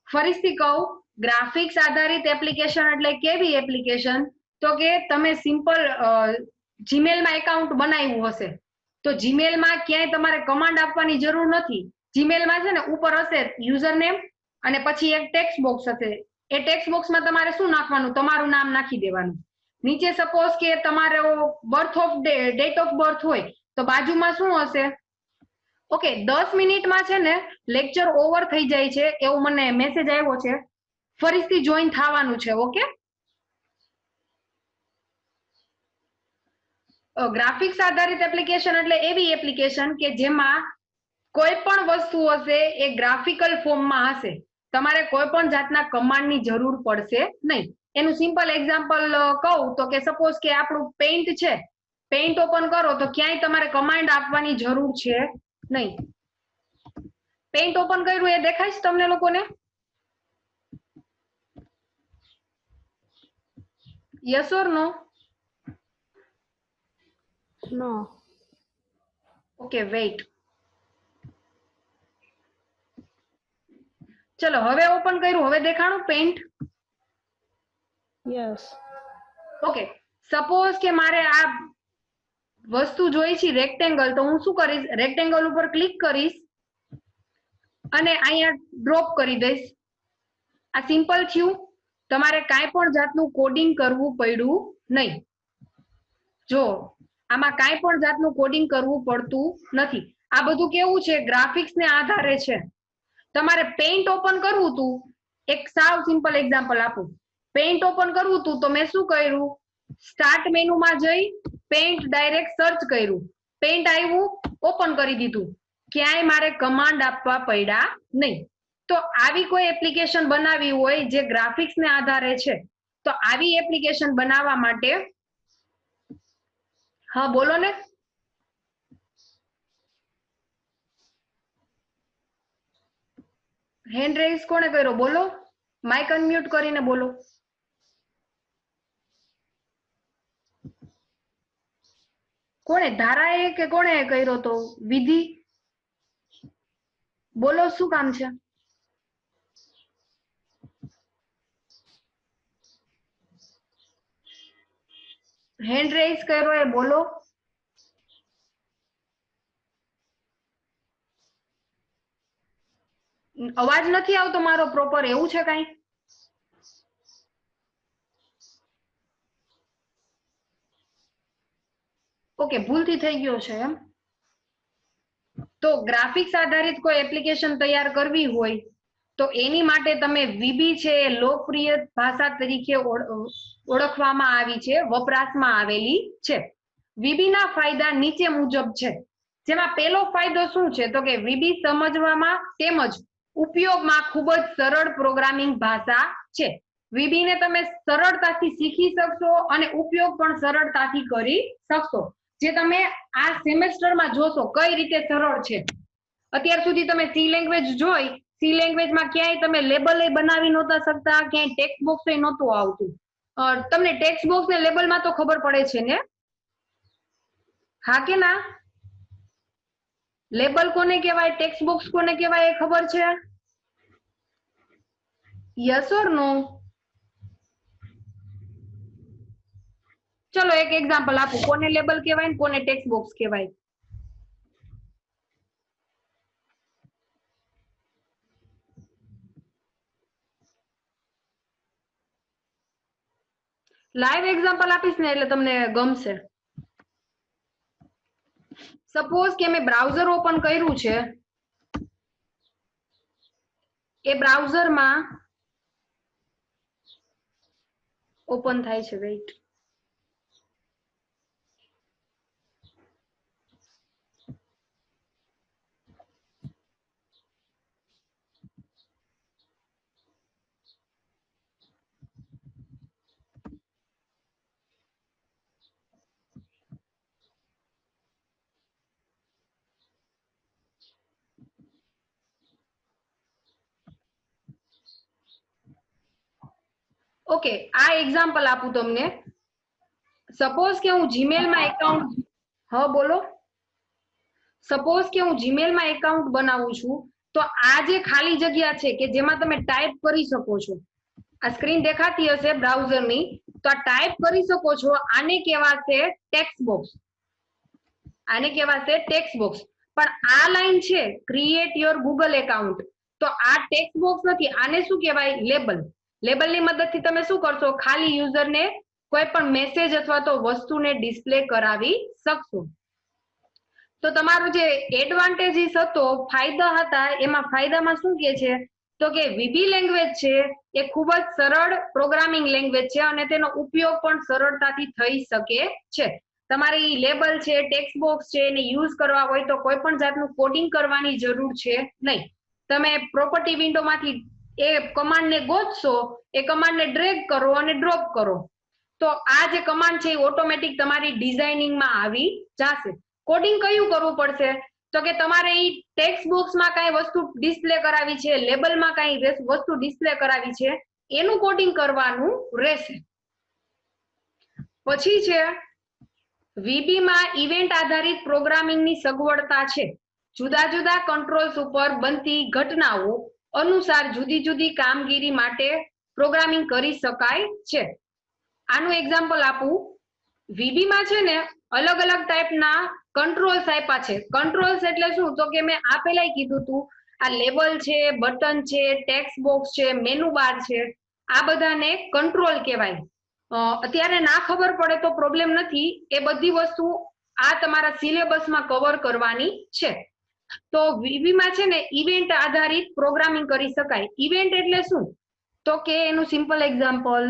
ફરીથી કહું, ગ્રાફિક્સ આધારિત એપ્લિકેશન એટલે કેવી એપ્લિકેશન તો કે તમે સિમ્પલ જીમેલમાં એકાઉન્ટ બનાવ્યું હશે તો જીમેલમાં ક્યાંય તમારે કમાન્ડ આપવાની જરૂર નથી. જીમેલમાં છે ને ઉપર હશે યુઝર નેમ અને પછી એક ટેક્સ્ટ બોક્સ હશે. એ ટેક્સ્ટ બોક્સમાં તમારે શું નાખવાનું? તમારું નામ નાખી દેવાનું. નીચે સપોઝ કે તમારો ડેટ ઓફ બર્થ હોય તો બાજુમાં શું હશે? ઓકે, 10 મિનિટમાં છે ને લેક્ચર ઓવર થઈ જાય છે એવું મને મેસેજ આવ્યો છે. ફરીથી જોઈન થવાનું છે. ઓકે, ગ્રાફિક્સ આધારિત એપ્લિકેશન એટલે એવી એપ્લિકેશન કે જેમાં કોઈ પણ વસ્તુ હશે એ ગ્રાફિકલ ફોર્મમાં હશે. તમારે કોઈ પણ જાતના કમાન્ડની જરૂર પડશે નહીં. એનું સિમ્પલ એક્ઝામ્પલ કહું તો કે સપોઝ કે આપણું પેઇન્ટ છે, પેઇન્ટ ઓપન કરો તો ક્યાંય તમારે કમાન્ડ આપવાની જરૂર છે નહીં. પેઇન્ટ ઓપન કર્યું એ દેખાય છે તમને લોકોને? Yes or no? No. Okay, wait. ચલો, હવે ઓપન કર્યું, હવે દેખાણું પેઇન્ટ? યસ. ઓકે, સપોઝ કે મારે આ વસ્તુ જોઈ છે રેક્ટેંગલ તો હું શું કરીશ? રેક્ટેંગલ ઉપર ક્લિક કરીશ અને અહીંયા ડ્રોપ કરી દઈશ. આ સિમ્પલ થયું. તમારે કાંઈ પણ જાતનું કોડિંગ કરવું પડ્યું નહીં. જો આમાં કાંઈ પણ જાતનું કોડિંગ કરવું પડતું નથી. આ બધું કેવું છે? ગ્રાફિક્સ ને આધારે છે. તમારે પેઇન્ટ ઓપન કરવું હતું, એક સાવ સિમ્પલ એક્ઝામ્પલ આપું. પેઇન્ટ ઓપન કરવું હતું તો મેં શું કર્યું? સ્ટાર્ટ મેનુમાં જઈ પેઇન્ટ ડાયરેક્ટ સર્ચ કર્યું, પેઇન્ટ આવ્યું, ઓપન કરી દીધું. ક્યાંય મારે કમાન્ડ આપવા પડ્યા નહીં. તો આવી કોઈ એપ્લિકેશન બનાવી હોય જે ગ્રાફિક્સ ને આધારે છે તો આવી એપ્લિકેશન બનાવવા માટે, હા બોલો ને. હેન્ડ રેઇઝ કોણે કર્યો? બોલો. માઇક અનમ્યુટ કરીને બોલો. કોણે? ધારાએ કે કોણે કર્યો તો? વિધિ, બોલો શું કામ છે? હેન્ડ રેઇઝ કર્યો એ બોલો. અવાજ નથી આવતો મારો પ્રોપર, એવું છે કઈ? ઓકે, ભૂલથી થઈ ગયો છે એમ. તો ગ્રાફિક્સ આધારિત કોઈ એપ્લિકેશન તૈયાર કરવી હોય તો એની માટે તમે વીબી છે એ લોકપ્રિય ભાષા તરીકે ઓળખવામાં આવી છે, વપરાશમાં આવેલી છે. વીબી ના ફાયદા નીચે મુજબ છે, જેમાં પહેલો ફાયદો શું છે તો કે વીબી સમજવામાં તેમજ ઉપયોગમાં ખૂબ જ સરળ પ્રોગ્રામિંગ ભાષા છે. વીબી ને તમે સરળતાથી શીખી શકશો અને ઉપયોગ પણ સરળતાથી કરી શકશો, જે તમે આ સેમેસ્ટરમાં જોશો કઈ રીતે સરળ છે. અત્યાર સુધી તમે સી લેંગ્વેજ જોઈ, સી લેંગ્વેજમાં ક્યાંય તમે લેબલ બનાવી નહોતા શકતા, ક્યાંય ટેક્સ્ટ બોક્સ નહોતું આવતું. તમને ટેક્સ્ટ બોક્સ ને લેબલમાં તો ખબર પડે છે ને? હા કે ના? લેબલ કોને કહેવાય, ટેક્સ્ટ બોક્સ કોને કહેવાય એ ખબર છે? યસ ઓર નો? ચલો એક એક્ઝામ્પલ આપું, કોને લેબલ કહેવાય ને કોને ટેક્સ્ટ બોક્સ કહેવાય. લાઈવ એક્ઝામ્પલ આપીશ ને એટલે તમને ગમશે. સપોઝ કે મેં બ્રાઉઝર ઓપન કર્યું છે, એ બ્રાઉઝરમાં ઓપન થાય છે, વેઇટ. ઓકે, આ એક્ઝામ્પલ આપું તમને. સપોઝ કે હું જીમેલમાં એકાઉન્ટ, હા બોલો. સપોઝ કે હું જીમેલમાં એકાઉન્ટ બનાવું છું, તો આ જે ખાલી જગ્યા છે કે જેમાં તમે ટાઈપ કરી શકો છો, આ સ્ક્રીન દેખાતી હશે બ્રાઉઝરની, તો આ ટાઈપ કરી શકો છો, આને કહેવાશે ટેક્સ્ટ બોક્સ. આને કહેવાશે ટેક્સ્ટ બોક્સ. પણ આ લાઈન છે ક્રિએટ યોર ગૂગલ એકાઉન્ટ, તો આ ટેક્સ્ટ બોક્સ નથી, આને શું કહેવાય? લેબલ. લેબલની મદદથી તમે શું કરશો? ખાલી યુઝરને કોઈ પણ મેસેજ અથવા તો વસ્તુને ડિસ્પ્લે કરાવી શકશો. તો તમારો જે એડવાન્ટેજીસ હતો, ફાયદા હતા, એમાં ફાયદામાં શું કહે છે તો કે વીબી લેંગ્વેજ છે એ ખૂબ જ સરળ પ્રોગ્રામિંગ લેંગ્વેજ છે અને તેનો ઉપયોગ પણ સરળતાથી થઈ શકે છે. તમારી લેબલ છે, ટેક્સ્ટ બોક્સ છે, એને યુઝ કરવા હોય તો કોઈ પણ જાતનું કોડિંગ કરવાની જરૂર છે નહીં. તમે પ્રોપર્ટી વિન્ડોમાંથી એ કમાન્ડને ગોતશો, એ કમાન્ડને ડ્રેગ કરો અને ડ્રોપ કરો, તો આ જે કમાન્ડ છે એ ઓટોમેટિક તમારી ડિઝાઇનિંગમાં આવી જશે. કોડિંગ કયું કરવું પડશે તો કે તમારે ઈ ટેક્સ્ટ બોક્સમાં કઈ વસ્તુ ડિસ્પ્લે કરાવી છે, લેબલમાં કઈ વસ્તુ ડિસ્પ્લે કરાવી છે, એનું કોડિંગ કરવાનું રહેશે. પછી છે વીબી માં ઇવેન્ટ આધારિત પ્રોગ્રામિંગની સગવડતા છે. જુદા જુદા કંટ્રોલ્સ ઉપર બનતી ઘટનાઓ અનુસાર જુદી જુદી કામગીરી માટે પ્રોગ્રામિંગ કરી શકાય છે. આનું એક્ઝામ્પલ આપું, વીબી માં છે ને અલગ અલગ ટાઈપના કંટ્રોલ્સ આપ્યા છે. કંટ્રોલ્સ એટલે શું તો કે મેં આ પહેલા કીધું હતું, આ લેબલ છે, બટન છે, ટેક્સ્ટ બોક્સ છે, મેનુ બાર છે, આ બધાને કંટ્રોલ કહેવાય. અત્યારે ના ખબર પડે તો પ્રોબ્લેમ નથી, એ બધી વસ્તુ આ તમારા સિલેબસમાં કવર કરવાની છે. તો વીબી માં છે ને ઇવેન્ટ આધારિત પ્રોગ્રામિંગ કરી શકાય. ઇવેન્ટ એટલે શું તો કે એનું સિમ્પલ એક્ઝામ્પલ,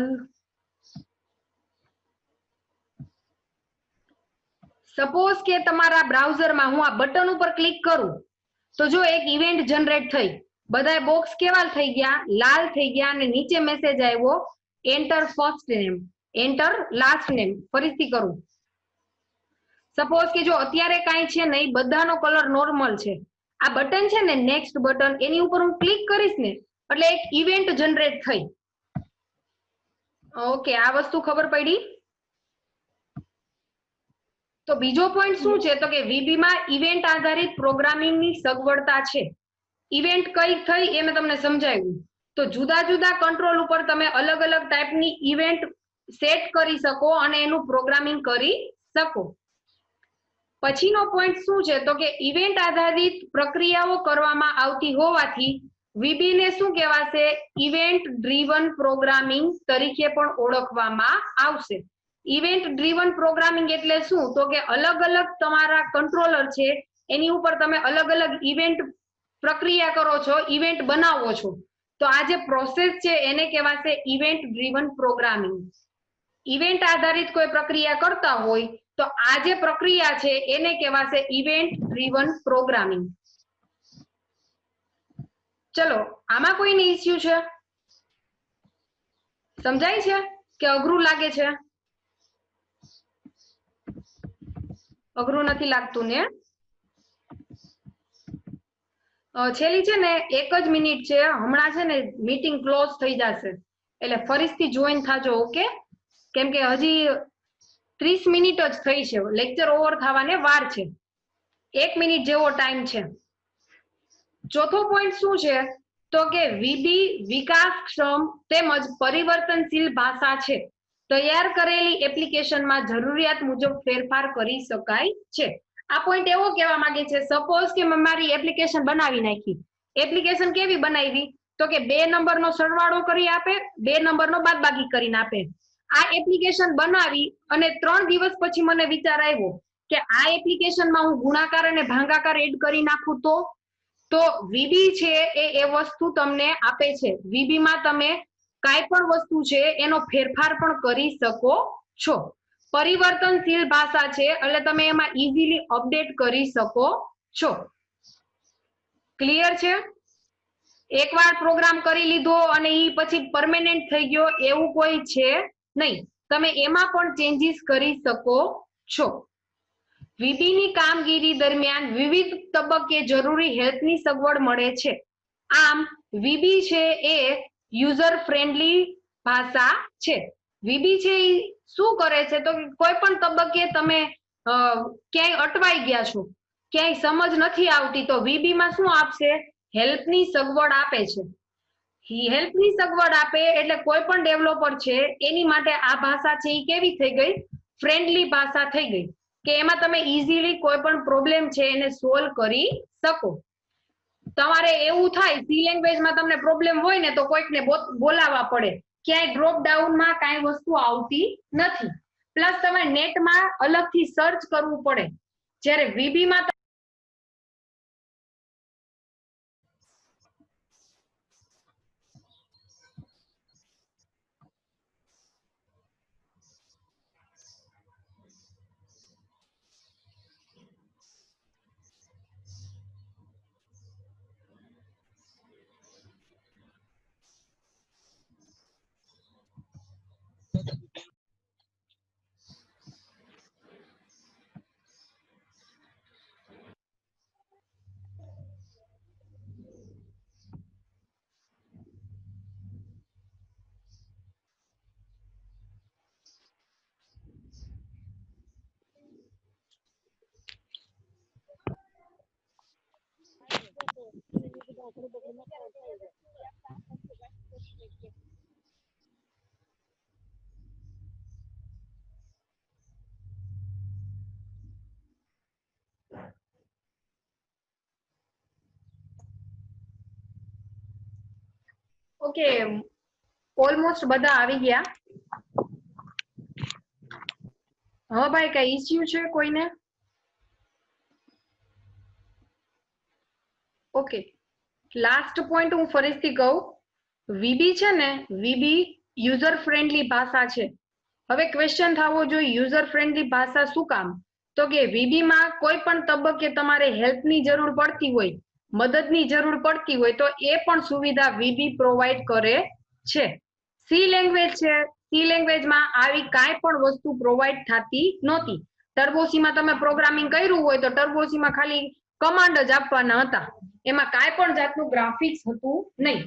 સપોઝ કે તમારા બ્રાઉઝરમાં હું આ બટન ઉપર ક્લિક કરું તો જો એક ઇવેન્ટ જનરેટ થઈ, બધા બોક્સ કેવા થઈ ગયા? લાલ થઈ ગયા, અને નીચે મેસેજ આવ્યો enter first name, enter last name. ફરીથી કરું, સપોઝ કે જો અત્યારે કાંઈ છે નહીં, બધાનો કલર નોર્મલ છે, આ બટન છે ને નેક્સ્ટ બટન, એની ઉપર હું ક્લિક કરીશ ને એટલે એક ઇવેન્ટ જનરેટ થઈ. ઓકે, આ વસ્તુ ખબર પડી. તો બીજો પોઈન્ટ શું છે તો કે વીબી માં ઇવેન્ટ આધારિત પ્રોગ્રામિંગની સગવડતા છે. ઇવેન્ટ કઈ થઈ એ મેં તમને સમજાવ્યું. તો જુદા જુદા કંટ્રોલ ઉપર તમે અલગ અલગ ટાઈપની ઇવેન્ટ સેટ કરી શકો અને એનું પ્રોગ્રામિંગ કરી શકો. પછીનો પોઈન્ટ શું છે તો કે ઇવેન્ટ આધારિત પ્રક્રિયાઓ કરવામાં આવતી હોવાથી વીબી ને શું કહેવાશે? ઇવેન્ટ ડ્રીવન પ્રોગ્રામિંગ તરીકે પણ ઓળખવામાં આવશે. ઇવેન્ટ ડ્રીવન પ્રોગ્રામિંગ એટલે શું તો કે અલગ અલગ તમારા કંટ્રોલર છે એની ઉપર તમે અલગ અલગ ઇવેન્ટ પ્રક્રિયા કરો છો, ઇવેન્ટ બનાવો છો, તો આ જે પ્રોસેસ છે એને કહેવાશે ઇવેન્ટ ડ્રીવન પ્રોગ્રામિંગ. ઇવેન્ટ આધારિત કોઈ પ્રક્રિયા કરતા હોય તો આ જે પ્રક્રિયા છે એને કહેવાશે ઇવેન્ટ ડ્રીવન પ્રોગ્રામિંગ. ચલો, આમાં કોઈને ઇસ્યુ છે? સમજાય છે કે અઘરું લાગે છે? અઘરું નથી લાગતું ને? છેલ્લી છે ને 1 જ મિનિટ છે, હમણાં છે ને મીટિંગ ક્લોઝ થઈ જશે એટલે ફરીથી જોઈન થાજો. ઓકે, કેમ કે હજી 30 મિનિટ જ થઈ છે, લેક્ચર ઓવર થવાને વાર છે, 1 મિનિટ જેવો ટાઈમ છે. ચોથો પોઈન્ટ શું છે તો કે વીબી વિકાસક્ષમ તેમજ પરિવર્તનશીલ ભાષા છે. તૈયાર કરેલી એપ્લિકેશનમાં જરૂરિયાત મુજબ ફેરફાર કરી શકાય છે. આ પોઈન્ટ એવો કહેવા માંગે છે, સપોઝ કે મેં મારી એપ્લિકેશન બનાવી નાખી. એપ્લિકેશન કેવી બનાવી તો કે 2 નંબરનો સરવાળો કરી આપે, 2 નંબરનો બાદબાકી કરીને આપે. આ એપ્લિકેશન બનાવી અને 3 દિવસ પછી મને વિચાર આવ્યો કે આ એપ્લિકેશનમાં હું ગુણાકાર અને ભાગાકાર એડ કરી નાખું તો વીબી છે એ વસ્તુ તમને આપે છે. વીબી માં તમે કાંઈ પણ વસ્તુ છે એનો ફેરફાર પણ કરી શકો છો. પરિવર્તનશીલ ભાષા છે એટલે તમે એમાં ઈઝીલી અપડેટ કરી શકો છો. ક્લિયર છે? એકવાર પ્રોગ્રામ કરી લીધો અને ઈ પછી પરમેનન્ટ થઈ ગયો એવું કોઈ છે નહીં. તમે એમાં પણ ચેન્જીસ કરી શકો છો. વીબી ની કામગીરી દરમિયાન વિવિધ તબક્કે જરૂરી હેલ્પની સગવડ મળે છે. આમ વીબી છે એ યુઝર ફ્રેન્ડલી ભાષા છે. વીબી છે એ શું કરે છે તો કોઈ પણ તબક્કે તમે ક્યાંય અટવાઈ ગયા છો, ક્યાંય સમજ નથી આવતી તો વીબી માં શું આપશે? હેલ્પની સગવડ આપે છે. હેલ્પની સગવડ આપે એટલે કોઈ પણ ડેવલપર છે એની માટે આ ભાષા છે એ કેવી થઈ ગઈ? ફ્રેન્ડલી ભાષા થઈ ગઈ કે એમાં તમે ઈઝીલી કોઈ પણ પ્રોબ્લેમ છે એને સોલ્વ કરી શકો. તમારે એવું થાય સી લેંગ્વેજમાં તમને પ્રોબ્લેમ હોય ને તો કોઈકને બોલાવવા પડે, ક્યાંય ડ્રોપ ડાઉનમાં કાંઈ વસ્તુ આવતી નથી, પ્લસ તમે નેટમાં અલગથી સર્ચ કરવું પડે. જ્યારે વીબીમાં ઓકે, ઓલમોસ્ટ બધા આવી ગયા. હા ભાઈ, કઈ ઇસ્યુ છે કોઈને? ઓકે, લાસ્ટ પોઈન્ટ હું ફરીથી કહું, વીબી છે ને, વીબી યુઝર ફ્રેન્ડલી ભાષા છે. હવે ક્વેશ્ચન થવો જોઈએ યુઝર ફ્રેન્ડલી ભાષા શું કામ? તો કે વીબી માં કોઈ પણ તબક્કે તમારે હેલ્પની જરૂર પડતી હોય, મદદની જરૂર પડતી હોય તો એ પણ સુવિધા વીબી પ્રોવાઈડ કરે છે. સી લેંગ્વેજ છે, સી લેંગ્વેજમાં આવી કાંઈ પણ વસ્તુ પ્રોવાઈડ થતી નહોતી. ટર્બોસીમાં તમે પ્રોગ્રામિંગ કર્યું હોય તો ટર્બોસીમાં ખાલી કમાન્ડ જ આપવાના હતા, એમાં કાંઈ પણ જાતનું ગ્રાફિક્સ હતું નહીં.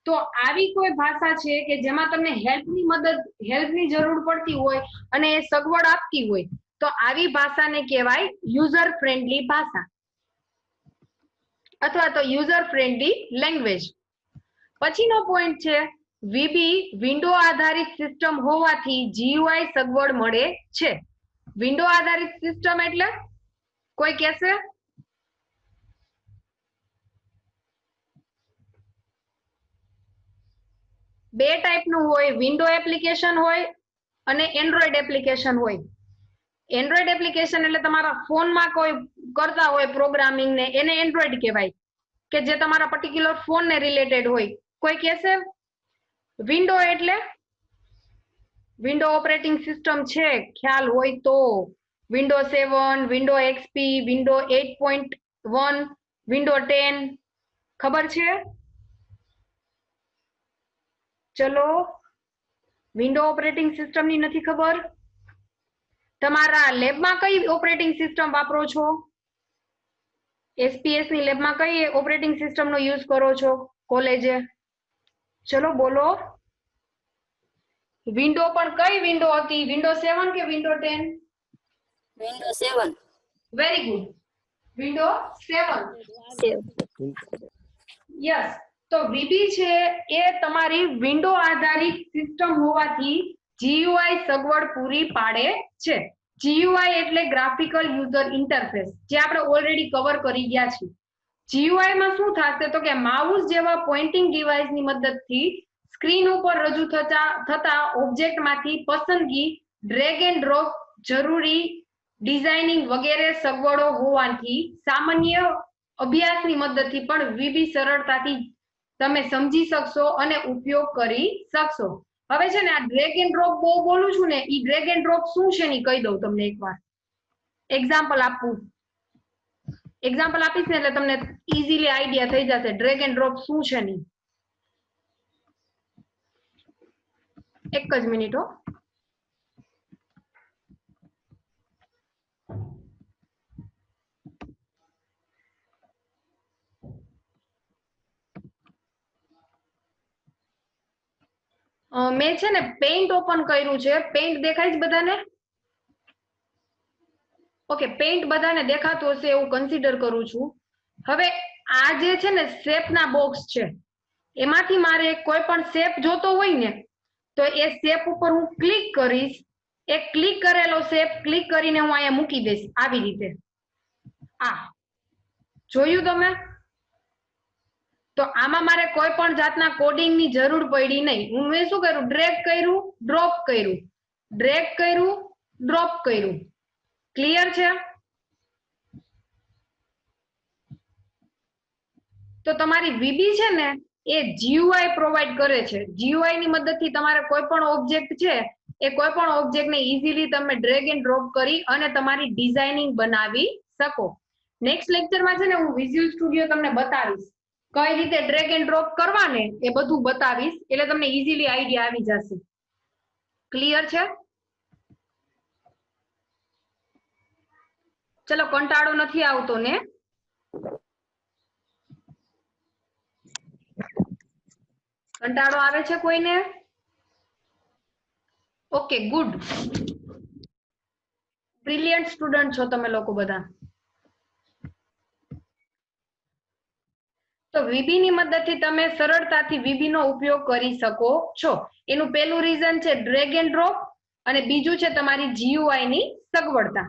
તો આવી કોઈ ભાષા છે કે જેમાં તમને હેલ્પની જરૂર પડતી હોય અને એ સગવડ આપતી હોય તો આવી ભાષાને કહેવાય યુઝર ફ્રેન્ડલી ભાષા અથવા તો યુઝર ફ્રેન્ડલી લેંગ્વેજ. પછીનો પોઈન્ટ છે વીબી વિન્ડો આધારિત સિસ્ટમ હોવાથી જીયુઆઈ સગવડ મળે છે. વિન્ડો આધારિત સિસ્ટમ એટલે કોઈ કહેશે? બે ટાઈપનું હોય, વિન્ડો એપ્લિકેશન હોય અને એન્ડ્રોઈડ એપ્લિકેશન હોય. એન્ડ્રોઈડ એપ્લિકેશન એટલે તમારા ફોનમાં કોઈ કરતા હોય પ્રોગ્રામિંગ ને એને એન્ડ્રોઈડ કહેવાય, કે જે તમારા પર્ટિક્યુલર ફોન ને રિલેટેડ હોય. કોઈ કહેશે વિન્ડો એટલે વિન્ડો ઓપરેટિંગ સિસ્ટમ છે, ખ્યાલ હોય તો window 7, window XP, window 8.1, window 10 ખબર છે? ચલો, વિન્ડો ઓપરેટિંગ સિસ્ટમ ની નથી ખબર? તમારા લેબમાં કઈ ઓપરેટિંગ સિસ્ટમ વાપરો છો? એસપીએસ ની લેબમાં કઈ ઓપરેટિંગ સિસ્ટમ નો યુઝ કરો છો કોલેજે? ચલો બોલો. વિન્ડો પણ કઈ વિન્ડો હતી? વિન્ડો 7 કે window 10? Window 7. Very good, window 7. Yes. તો વીબી છે એ તમારી વિન્ડો આધારિત સિસ્ટમ હોવાથી જીયુઆઈ સગવડ પૂરી પાડે છે. જીયુઆઈ એટલે ગ્રાફિકલ યુઝર ઇન્ટરફેસ, જે આપણે ઓલરેડી કવર કરી ગયા છીએ. જીયુઆઈ માં શું થશે તો કે માઉસ જેવા પોઇન્ટિંગ ડિવાઇસ ની મદદથી સ્ક્રીન ઉપર રજૂ થતા ઓબ્જેક્ટ માંથી પસંદગી, ડ્રેગ એન્ડ ડ્રોપ, જરૂરી ડિઝાઇનિંગ વગેરે સગવડો હોવાથી સામાન્ય અભ્યાસની મદદથી પણ વીબી સરળતાથી તમે સમજી શકશો અને ઉપયોગ કરી શકશો. હવે છે ને આ ડ્રેગ એન્ડ ડ્રોપ બહુ બોલું છું ને, ઈ ડ્રેગ એન્ડ ડ્રોપ શું છે ની કહી દઉં તમને એકવાર. એક્ઝામ્પલ આપીશ ને એટલે તમને ઇઝીલી આઈડિયા થઈ જશે ડ્રેગ એન્ડ ડ્રોપ શું છે ની. એક જ મિનિટ હો. મેં છે ને પેઇન્ટ ઓપન કર્યું છે. પેઇન્ટ દેખાય છે બધાને? ઓકે, પેઇન્ટ બધાને દેખાતું હશે એવું કન્સિડર કરું છું. હવે આ જે છે ને શેપના બોક્સ છે, એમાંથી મારે કોઈ પણ શેપ જોતો હોય ને તો એ શેપ ઉપર હું ક્લિક કરીશ. એ ક્લિક કરેલો શેપ ક્લિક કરીને હું અહીંયા મૂકી દઈશ આવી રીતે. આ જોયું તમે? તો આમાં મારે કોઈ પણ જાતના કોડિંગ ની જરૂર પડી નહીં. મેં શું કર્યું? ડ્રેગ કર્યું, ડ્રોપ કર્યું, ડ્રેગ કર્યું, ડ્રોપ કર્યું. ક્લિયર છે? તો તમારી વીબી છે ને એ જીયુઆઈ પ્રોવાઈડ કરે છે. જીયુઆઈ ની મદદથી તમારે કોઈ પણ ઓબ્જેક્ટ છે એ કોઈ પણ ઓબ્જેક્ટ ને ઇઝીલી તમે ડ્રેગ એન્ડ ડ્રોપ કરી અને તમારી ડિઝાઇનિંગ બનાવી શકો. નેક્સ્ટ લેક્ચરમાં છે ને હું વિઝ્યુઅલ સ્ટુડિયો તમને બતાવીશ. કઈ રીતે ડ્રેગ એન્ડ ડ્રોપ કરવા ને એ બધું બતાવીશ, એટલે તમને ઇઝીલી આઈડિયા આવી જશે. ક્લિયર છે? ચલો, કંટાળો નથી આવતો ને? કંટાળો આવે છે કોઈને? Okay, good. બ્રિલિયન્ટ સ્ટુડન્ટ છો તમે લોકો બધા. તો વીબી ની મદદથી તમે સરળતાથી વીબી નો ઉપયોગ કરી શકો છો. એનું પહેલું રીઝન છે ડ્રેગ એન્ડ ડ્રોપ અને બીજું છે તમારી જીયુઆઈ ની સગવડતા.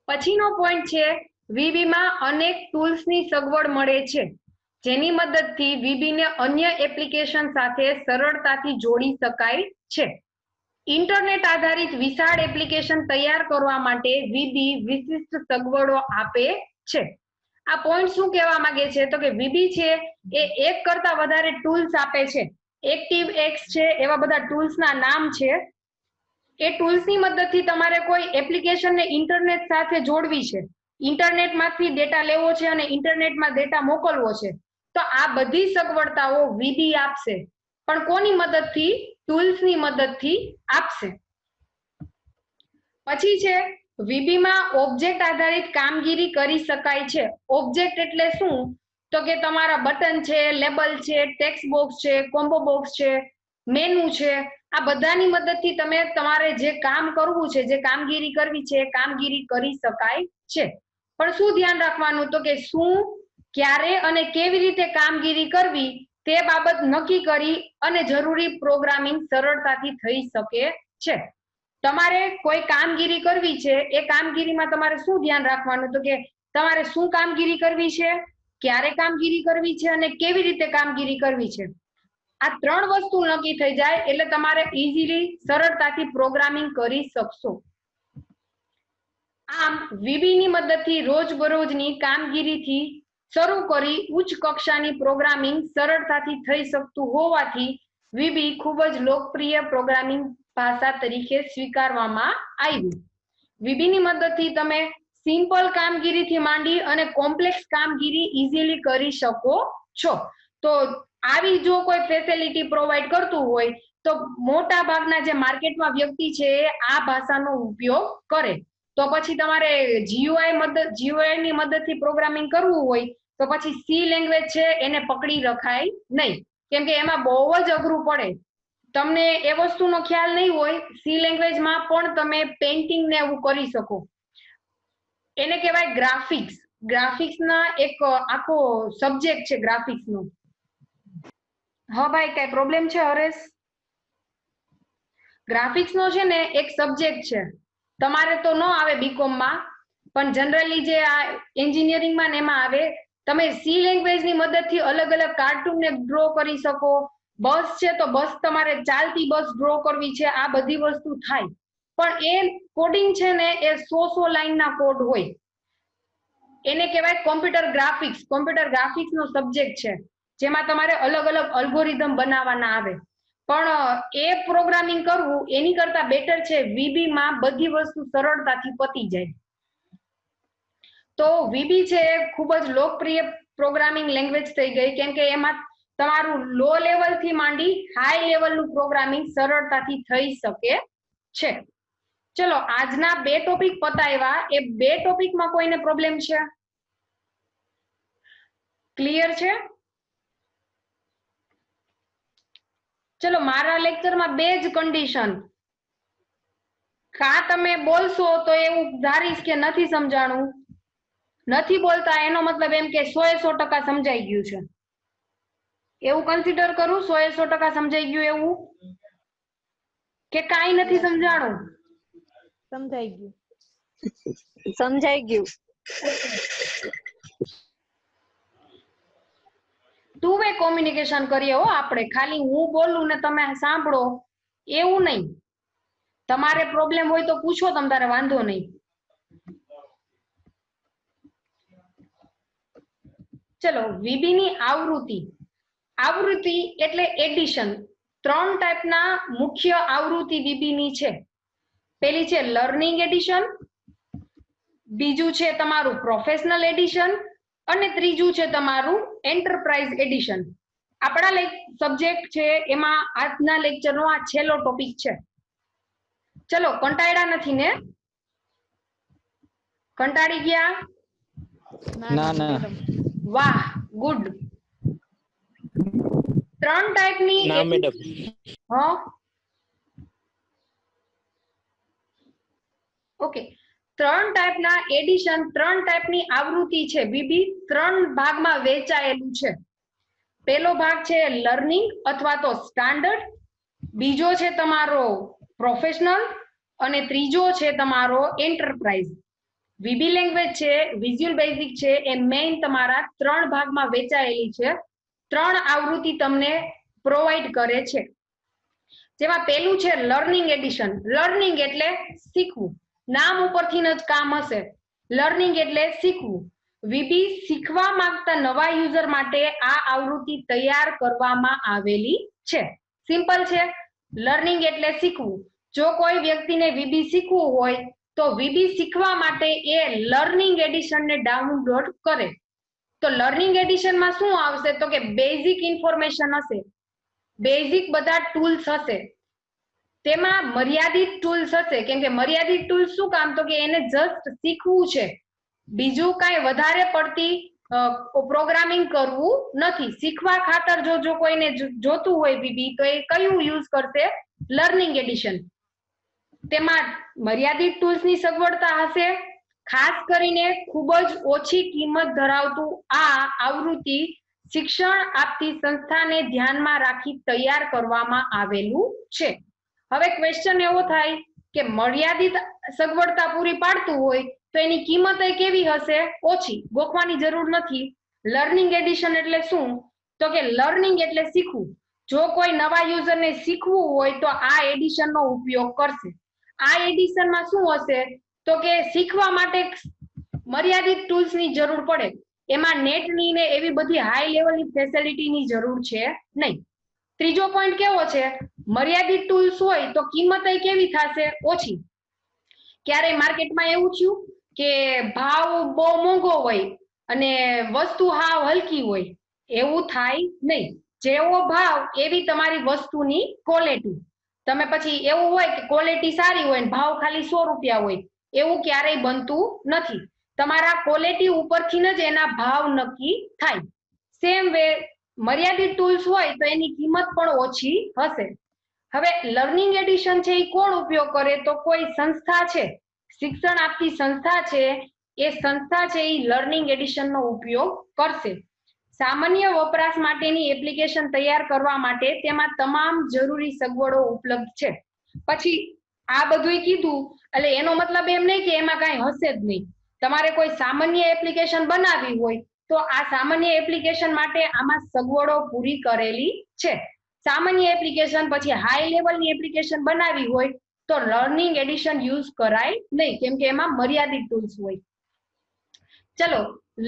પછીનો પોઈન્ટ છે વીબી માં અનેક ટૂલ્સ ની સગવડ મળે છે, જેની મદદથી વીબી ને અન્ય એપ્લિકેશન સાથે સરળતાથી જોડી શકાય છે. ઇન્ટરનેટ આધારિત વિશાળ એપ્લિકેશન તૈયાર કરવા માટે વીબી વિશિષ્ટ સગવડો આપે છે. આ પોઈન્ટ શું કહેવા માંગે છે તો કે વીબી છે એ એક કરતા વધારે ટૂલ્સ આપે છે. એક્ટિવએક્સ છે, એવા બધા ટૂલ્સ ના નામ છે. એ ટૂલ્સ ની મદદથી તમારે કોઈ એપ્લિકેશન ને ઇન્ટરનેટ સાથે જોડવી છે, ઇન્ટરનેટ માંથી ડેટા લેવો છે અને ઇન્ટરનેટમાં ડેટા મોકલવો છે, તો આ બધી સગવડતાઓ વીબી આપશે. પણ કોની મદદથી? ટૂલ્સ ની મદદથી આપશે. પછી છે વીબી માં ઓબ્જેક્ટ આધારિત કામગીરી કરી શકાય છે. ઓબ્જેક્ટ એટલે શું તો કે તમારા બટન છે, લેબલ છે, ટેક્સ્ટ બોક્સ છે, કોમ્બો બોક્સ છે, મેનુ છે, આ બધાની મદદથી તમે તમારે જે કામ કરવું છે, જે કામગીરી કરવી છે, એ કામગીરી કરી શકાય છે. પણ શું ધ્યાન રાખવાનું તો કે શું, ક્યારે અને કેવી રીતે કામગીરી કરવી તે બાબત નક્કી કરી અને જરૂરી પ્રોગ્રામિંગ સરળતાથી થઈ શકે છે. તમારે કોઈ કામગીરી કરવી છે, એ કામગીરીમાં તમારે શું ધ્યાન રાખવાનું તો કે તમારે શું કામગીરી કરવી છે, ક્યારે કામગીરી કરવી છે અને કેવી રીતે કામગીરી કરવી છે. આ 3 વસ્તુ નક્કી થઈ જાય એટલે તમારે ઈઝીલી સરળતાથી પ્રોગ્રામિંગ કરી શકશો. આમ વીબી ની મદદથી રોજબરોજની કામગીરીથી શરૂ કરી ઉચ્ચ કક્ષાની પ્રોગ્રામિંગ સરળતાથી થઈ શકતું હોવાથી વીબી ખૂબ જ લોકપ્રિય પ્રોગ્રામિંગ ભાષા તરીકે સ્વીકારવામાં આવ્યું. વીબી ની મદદથી તમે સિમ્પલ કામગીરીથી માંડી અને કોમ્પ્લેક્સ કામગીરી ઈઝીલી કરી શકો છો. તો આવી જો કોઈ ફેસિલિટી પ્રોવાઈડ કરતું હોય તો મોટા ભાગના જે માર્કેટમાં વ્યક્તિ છે આ ભાષાનો ઉપયોગ કરે. તો પછી તમારે જીયુઆઈ ની મદદથી પ્રોગ્રામિંગ કરવું હોય તો પછી સી લેંગ્વેજ છે એને પકડી રખાય નહીં, કેમ કે એમાં બહુ જ અઘરું પડે. તમને એ વસ્તુનો ખ્યાલ નહીં હોય, સી લેંગ્વેજમાં પણ તમે પેઇન્ટિંગ ને એવું કરી શકો. એને કહેવાય ગ્રાફિક્સ. ગ્રાફિક્સના એક આખો સબ્જેક્ટ છે ગ્રાફિક્સનો. હા ભાઈ, કઈ પ્રોબ્લેમ છે હરેશ? ગ્રાફિક્સનો છે ને એક સબ્જેક્ટ છે. તમારે તો ન આવે બીકોમમાં, પણ જનરલી જે આ એન્જિનિયરિંગમાં ને એમાં આવે. તમે સી લેંગ્વેજની મદદથી અલગ અલગ કાર્ટૂન ને ડ્રો કરી શકો. બસ છે તો બસ તમારે ચાલતી બસ ડ્રો કરવી છે, આ બધી વસ્તુ થાય. પણ એ કોડિંગ છે ને એ 100 લાઈનના કોડ હોય. એને કહેવાય કોમ્પ્યુટર ગ્રાફિક્સ. કોમ્પ્યુટર ગ્રાફિક્સનો સબ્જેક્ટ છે જેમાં તમારે અલગ અલગ અલ્ગોરિધમ બનાવવાના આવે. પણ એ પ્રોગ્રામિંગ કરવું એની કરતા બેટર છે વીબી માં બધી વસ્તુ સરળતાથી પતી જાય. તો વીબી છે ખૂબ જ લોકપ્રિય પ્રોગ્રામિંગ લેંગ્વેજ થઈ ગઈ, કેમ કે એમાં તમારું લો લેવલ થી માંડી હાઈ લેવલનું પ્રોગ્રામિંગ સરળતાથી થઈ શકે છે. ચલો, આજના 2 ટોપિક પતાવ્યા. એ 2 ટોપિકમાં કોઈને પ્રોબ્લેમ છે? ક્લિયર છે? ચલો, મારા લેક્ચરમાં 2 જ કન્ડિશન. કા તમે બોલશો તો એવું ધારીશ કે નથી સમજાણું, નથી બોલતા એનો મતલબ એમ કે 100% સમજાઈ ગયું છે એવું કન્સિડર કરું. 100% સમજાઈ ગયું એવું કે કાંઈ નથી સમજાણું? સમજાઈ ગયું. સમજાઈ ગયું. ટુ વે કોમ્યુનિકેશન કરીએ હો આપણે. ખાલી હું બોલું ને તમે સાંભળો એવું નહીં. તમારે પ્રોબ્લેમ હોય તો પૂછો, તમ તારે વાંધો નહીં. ચલો, વીબી ની આવૃત્તિ. આવૃત્તિ એટલે એડિશન. 3 ટાઈપના મુખ્ય આવૃત્તિ વીબી ની છે. પેલી છે લર્નિંગ એડિશન, બીજું છે તમારું પ્રોફેશનલ એડિશન અને ત્રીજું છે તમારું એન્ટરપ્રાઇઝ એડિશન. આપણા સબ્જેક્ટ છે એમાં આજના લેક્ચરનો આ છેલ્લો ટોપિક છે. ચલો, કંટાળ્યા નથી ને? કંટાળી ગયા? ના ના. વાહ, ગુડ. 3 ટાઈપની ના મેડમ. હા, ઓકે. 3 ટાઈપના એડિશન, 3 ટાઈપની આવૃત્તિ છે. વીબી 3 ભાગમાં વહેંચાયેલું છે. પહેલો ભાગ છે લર્નિંગ અથવા તો સ્ટાન્ડર્ડ, બીજો છે તમારો પ્રોફેશનલ અને ત્રીજો છે તમારો એન્ટરપ્રાઇઝ. વીબી લેંગ્વેજ છે, વિઝ્યુઅલ બેઝિક છે, એ મેઇન તમારા 3 ભાગમાં વહેંચાયેલી છે. 3 આવૃત્તિ તમને પ્રોવાઈડ કરે છે. જેમાં પહેલું છે લર્નિંગ એડિશન. લર્નિંગ એટલે શીખવું. નામ ઉપરથી જ કામ હશે. લર્નિંગ એટલે શીખવું. વીબી શીખવા માંગતા નવા યુઝર માટે આ આવૃત્તિ તૈયાર કરવામાં આવેલી છે. સિમ્પલ છે. લર્નિંગ એટલે શીખવું. જો કોઈ વ્યક્તિને વીબી શીખવું હોય તો વીબી શીખવા માટે એ લર્નિંગ એડિશન ને ડાઉનલોડ કરે. તો લર્નિંગ એડિશનમાં શું આવશે તો કે બેઝિક ઇન્ફોર્મેશન હશે, બેઝિક બધા ટૂલ્સ હશે. તેમાં મર્યાદિત ટૂલ્સ હશે. કેમ કે મર્યાદિત ટૂલ્સ શું કામ તો કે એને જસ્ટ શીખવું છે, બીજું કાંઈ વધારે પડતી પ્રોગ્રામિંગ કરવું નથી. શીખવા ખાતર જો કોઈને જોતું હોય વીબી તો એ કયું યુઝ કરશે? Learning addition. તેમાં મર્યાદિત ટૂલ્સની સગવડતા હશે. ખાસ કરીને ખૂબ જ ઓછી કિંમત ધરાવતું આ આવૃત્તિ શિક્ષણ આપતી સંસ્થાને ધ્યાનમાં રાખી તૈયાર કરવામાં આવેલું છે. હવે ક્વેશ્ચન એવો થાય કે મર્યાદિત સગવડતા પૂરી પાડતું હોય તો એની કિંમત કેવી હશે? ઓછી. ગોખવાની જરૂર નથી. લર્નિંગ એડિશન એટલે શું તો કે લર્નિંગ એટલે શીખવું. જો કોઈ નવા યુઝરને શીખવું હોય તો આ એડિશનનો ઉપયોગ કરશે. આ એડિશનમાં શું હશે તો કે શીખવા માટે મર્યાદિત ટૂલ્સની જરૂર પડે, એમાં નેટની ને એવી બધી હાઈ લેવલની ફેસિલિટીની જરૂર છે નહીં. ત્રીજો પોઈન્ટ કેવો છે, મર્યાદિત ટૂલ્સ હોય તો કિંમત કેવી થશે, ઓછી. ક્યારેય માર્કેટમાં એવું થયું કે ભાવ બહુ મોંઘો હોય અને વસ્તુ હાવ હલકી હોય, એવું થાય નહીં. જેવો ભાવ એવી તમારી વસ્તુની ક્વોલિટી. તમે પછી એવું હોય કે ક્વોલિટી સારી હોય ને ભાવ ખાલી 100 રૂપિયા હોય, એવું ક્યારેય બનતું નથી. તમારા ક્વોલિટી ઉપરથી જ એના ભાવ નક્કી થાય. સેમ વે મર્યાદિત ટૂલ્સ હોય તો એની કિંમત પણ ઓછી હશે. હવે લર્નિંગ એડિશન છે એ કોણ ઉપયોગ કરે તો કોઈ સંસ્થા છે, શિક્ષણ આપતી સંસ્થા છે, એ સંસ્થા છે એ લર્નિંગ એડિશનનો ઉપયોગ કરશે. સામાન્ય વપરાશ માટેની એપ્લિકેશન તૈયાર કરવા માટે તેમાં તમામ જરૂરી સગવડો ઉપલબ્ધ છે. પછી આ બધું કીધું એટલે એનો મતલબ એમ નહીં કે એમાં કાંઈ હશે જ નહીં. તમારે કોઈ સામાન્ય એપ્લિકેશન બનાવવી હોય તો આ સામાન્ય એપ્લિકેશન માટે આમાં સગવડો પૂરી કરેલી છે. સામાન્ય એપ્લિકેશન પછી હાઈ લેવલની એપ્લિકેશન બનાવવી હોય તો લર્નિંગ એડિશન યુઝ કરાય નહીં, કેમ કે એમાં મર્યાદિત ટૂલ્સ હોય. ચલો,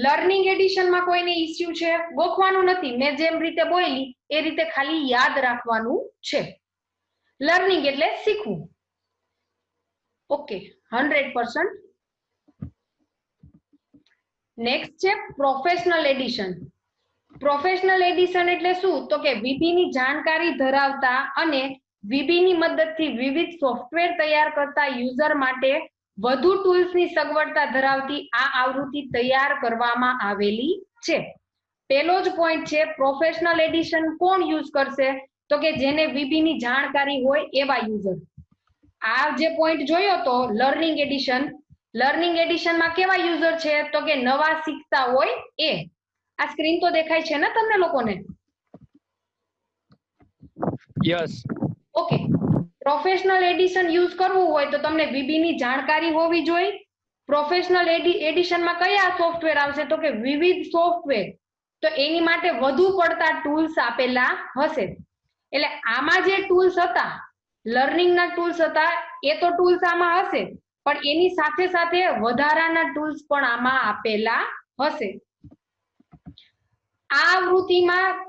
લર્નિંગ એડિશનમાં કોઈને ઇસ્યુ છે, ગોખવાનું નથી, મેં જેમ રીતે બોલી એ રીતે ખાલી યાદ રાખવાનું છે. લર્નિંગ એટલે શીખવું. ઓકે, 100%. નેક્સ્ટ છે પ્રોફેશનલ એડિશન. પ્રોફેશનલ એડિશન એટલે શું તો કે વીબીની જાણકારી ધરાવતા અને વીબીની મદદથી વિવિધ સોફ્ટવેર તૈયાર કરતા યુઝર માટે વધુ ટૂલ્સની સગવડતા ધરાવતી આ આવૃત્તિ તૈયાર કરવામાં આવેલી છે. પહેલો જ પોઈન્ટ છે પ્રોફેશનલ એડિશન કોણ યુઝ કરશે તો કે જેને વીબીની જાણકારી હોય એવા યુઝર. આ જે પોઈન્ટ જોયો તો લર્નિંગ એડિશન, લર્નિંગ એડિશનમાં કેવા યુઝર છે તો કે નવા શીખતા હોય એ. આ સ્ક્રીન તો દેખાય છે ને તમને લોકોને? Yes. Okay, professional addition use કરવું હોય તો તમને વીબીની જાણકારી હોવી જોઈએ. પ્રોફેશનલ એડિશનમાં કયા સોફ્ટવેર આવશે તો કે વિવિધ સોફ્ટવેર, તો એની માટે વધુ પડતા ટૂલ્સ આપેલા હશે. એટલે આમાં જે ટૂલ્સ હતા, લર્નિંગના ટૂલ્સ હતા, એ તો ટૂલ્સ આમાં હશે, પણ એની સાથે સાથે વધારાના ટૂલ્સ પણ આમાં આપેલા હશે. આ આવૃત્તિમાં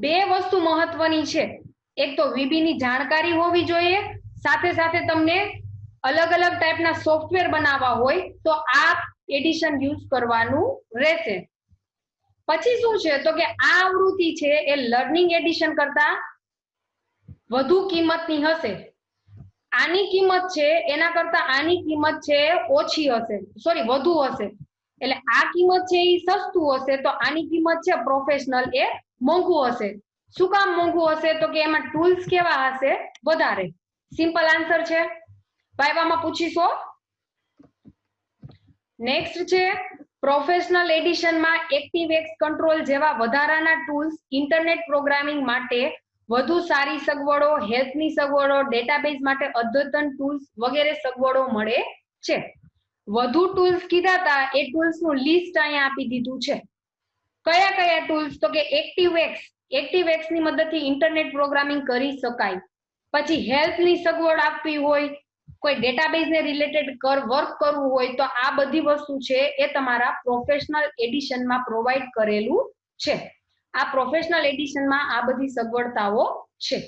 બે વસ્તુ મહત્વની છે. એક તો વીબીની જાણકારી હોવી જોઈએ, સાથે સાથે તમને અલગ અલગ ટાઈપના સોફ્ટવેર બનાવવા હોય તો આ એડિશન યુઝ કરવાનું રહેશે. પછી શું છે તો કે આ આવૃત્તિ છે એ લર્નિંગ એડિશન કરતા વધુ કિંમતની હશે. આની કિંમત છે એના કરતા આની કિંમત છે ઓછી હશે, સોરી વધુ હશે. એટલે આ કિંમત છે એ સસ્તું હશે તો આની કિંમત છે પ્રોફેશનલ એ મોંઘું હશે. શું કામ મોંઘું હશે તો કે એમાં ટૂલ્સ કેવા હશે? વધારે. સિમ્પલ આન્સર છે, વાયવામાં પૂછીશો. નેક્સ્ટ છે પ્રોફેશનલ એડિશનમાં એક્ટિવેક્સ કંટ્રોલ જેવા વધારાના ટૂલ્સ ઇન્ટરનેટ પ્રોગ્રામિંગ માટે વધુ સારી સગવડો, હેલ્થની સગવડો, ડેટાબેઝ માટે અદ્યતન ટૂલ્સ વગેરે સગવડો મળે છે. વધુ ટૂલ્સ કીધા હતા એ ટૂલ્સનું લિસ્ટ અહીંયા આપી દીધું છે. કયા કયા ટૂલ્સ તો કે એક્ટિવેક્સ, એક્ટિવેક્સની મદદથી ઇન્ટરનેટ પ્રોગ્રામિંગ કરી શકાય. પછી હેલ્થની સગવડ આપવી હોય, કોઈ ડેટાબેઝને રિલેટેડ વર્ક કરવું હોય તો આ બધી વસ્તુ છે એ તમારા પ્રોફેશનલ એડિશનમાં પ્રોવાઈડ કરેલું છે. આ પ્રોફેશનલ એડિશનમાં આ બધી સગવડતાઓ છે.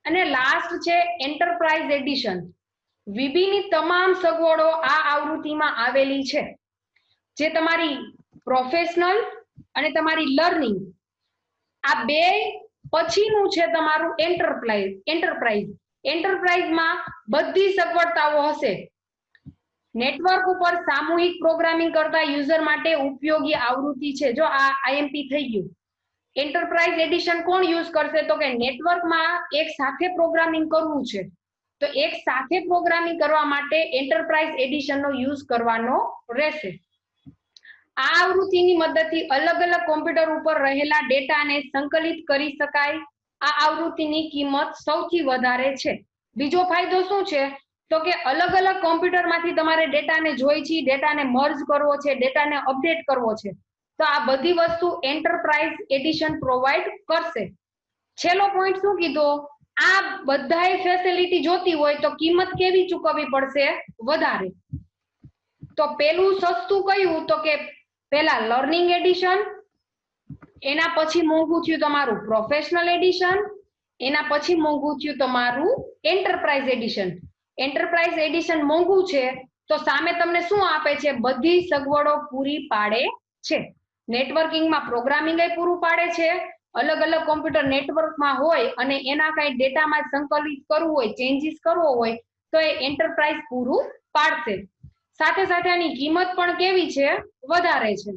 અને લાસ્ટ છે એન્ટરપ્રાઇઝ એડિશન. વીબીની તમામ સગવડો આ આવૃત્તિમાં આવેલી છે. જે તમારી પ્રોફેશનલ અને તમારી લર્નિંગ, આ બે પછીનું છે તમારું એન્ટરપ્રાઇઝ. એન્ટરપ્રાઇઝમાં બધી સગવડતાઓ હશે. નેટવર્ક ઉપર સામૂહિક પ્રોગ્રામિંગ કરતા યુઝર માટે ઉપયોગી આવૃત્તિ છે. જો આ આઈએમપી થઈ ગયું. એન્ટરપ્રાઇઝ એડિશન કોણ યુઝ કરશે તો કે નેટવર્કમાં એક સાથે પ્રોગ્રામિંગ કરવું છે તો એક સાથે પ્રોગ્રામિંગ કરવા માટે એન્ટરપ્રાઇઝ એડિશનનો યુઝ કરવાનો રહેશે. આ આવૃત્તિની મદદથી અલગ અલગ કોમ્પ્યુટર ઉપર રહેલા ડેટાને સંકલિત કરી શકાય. આ આવૃત્તિની કિંમત સૌથી વધારે છે. બીજો ફાયદો શું છે તો કે અલગ અલગ કોમ્પ્યુટરમાંથી તમારે ડેટાને જોઈ છે, ડેટાને મર્જ કરવો છે, ડેટાને અપડેટ કરવો છે, તો આ બધી વસ્તુ એન્ટરપ્રાઇઝ એડિશન પ્રોવાઈડ કરશે. છેલ્લો પોઈન્ટ શું કીધો? આ બધાય ફેસિલિટી જોતી હોય તો કિંમત કેવી ચૂકવવી પડશે? વધારે. તો પેલું સસ્તું કયું? તો કે પેલા લર્નિંગ એડિશન, એના પછી મોંઘું થયું તમારું પ્રોફેશનલ એડિશન, એના પછી મોંઘું થયું તમારું એન્ટરપ્રાઇઝ એડિશન. એન્ટરપ્રાઇઝ એડિશન મોંઘું છે તો સામે તમને શું આપે છે? બધી સગવડો પૂરી પાડે છે. નેટવર્કિંગમાં પ્રોગ્રામિંગ પૂરું પાડે છે. અલગ અલગ કોમ્પ્યુટર નેટવર્કમાં હોય અને એના કઈ ડેટામાં સંકલિત કરવું હોય, ચેન્જીસ કરવો હોય તો એ એન્ટરપ્રાઇઝ પૂરું પાડશે. સાથે સાથે આની કિંમત પણ કેવી છે? વધારે છે.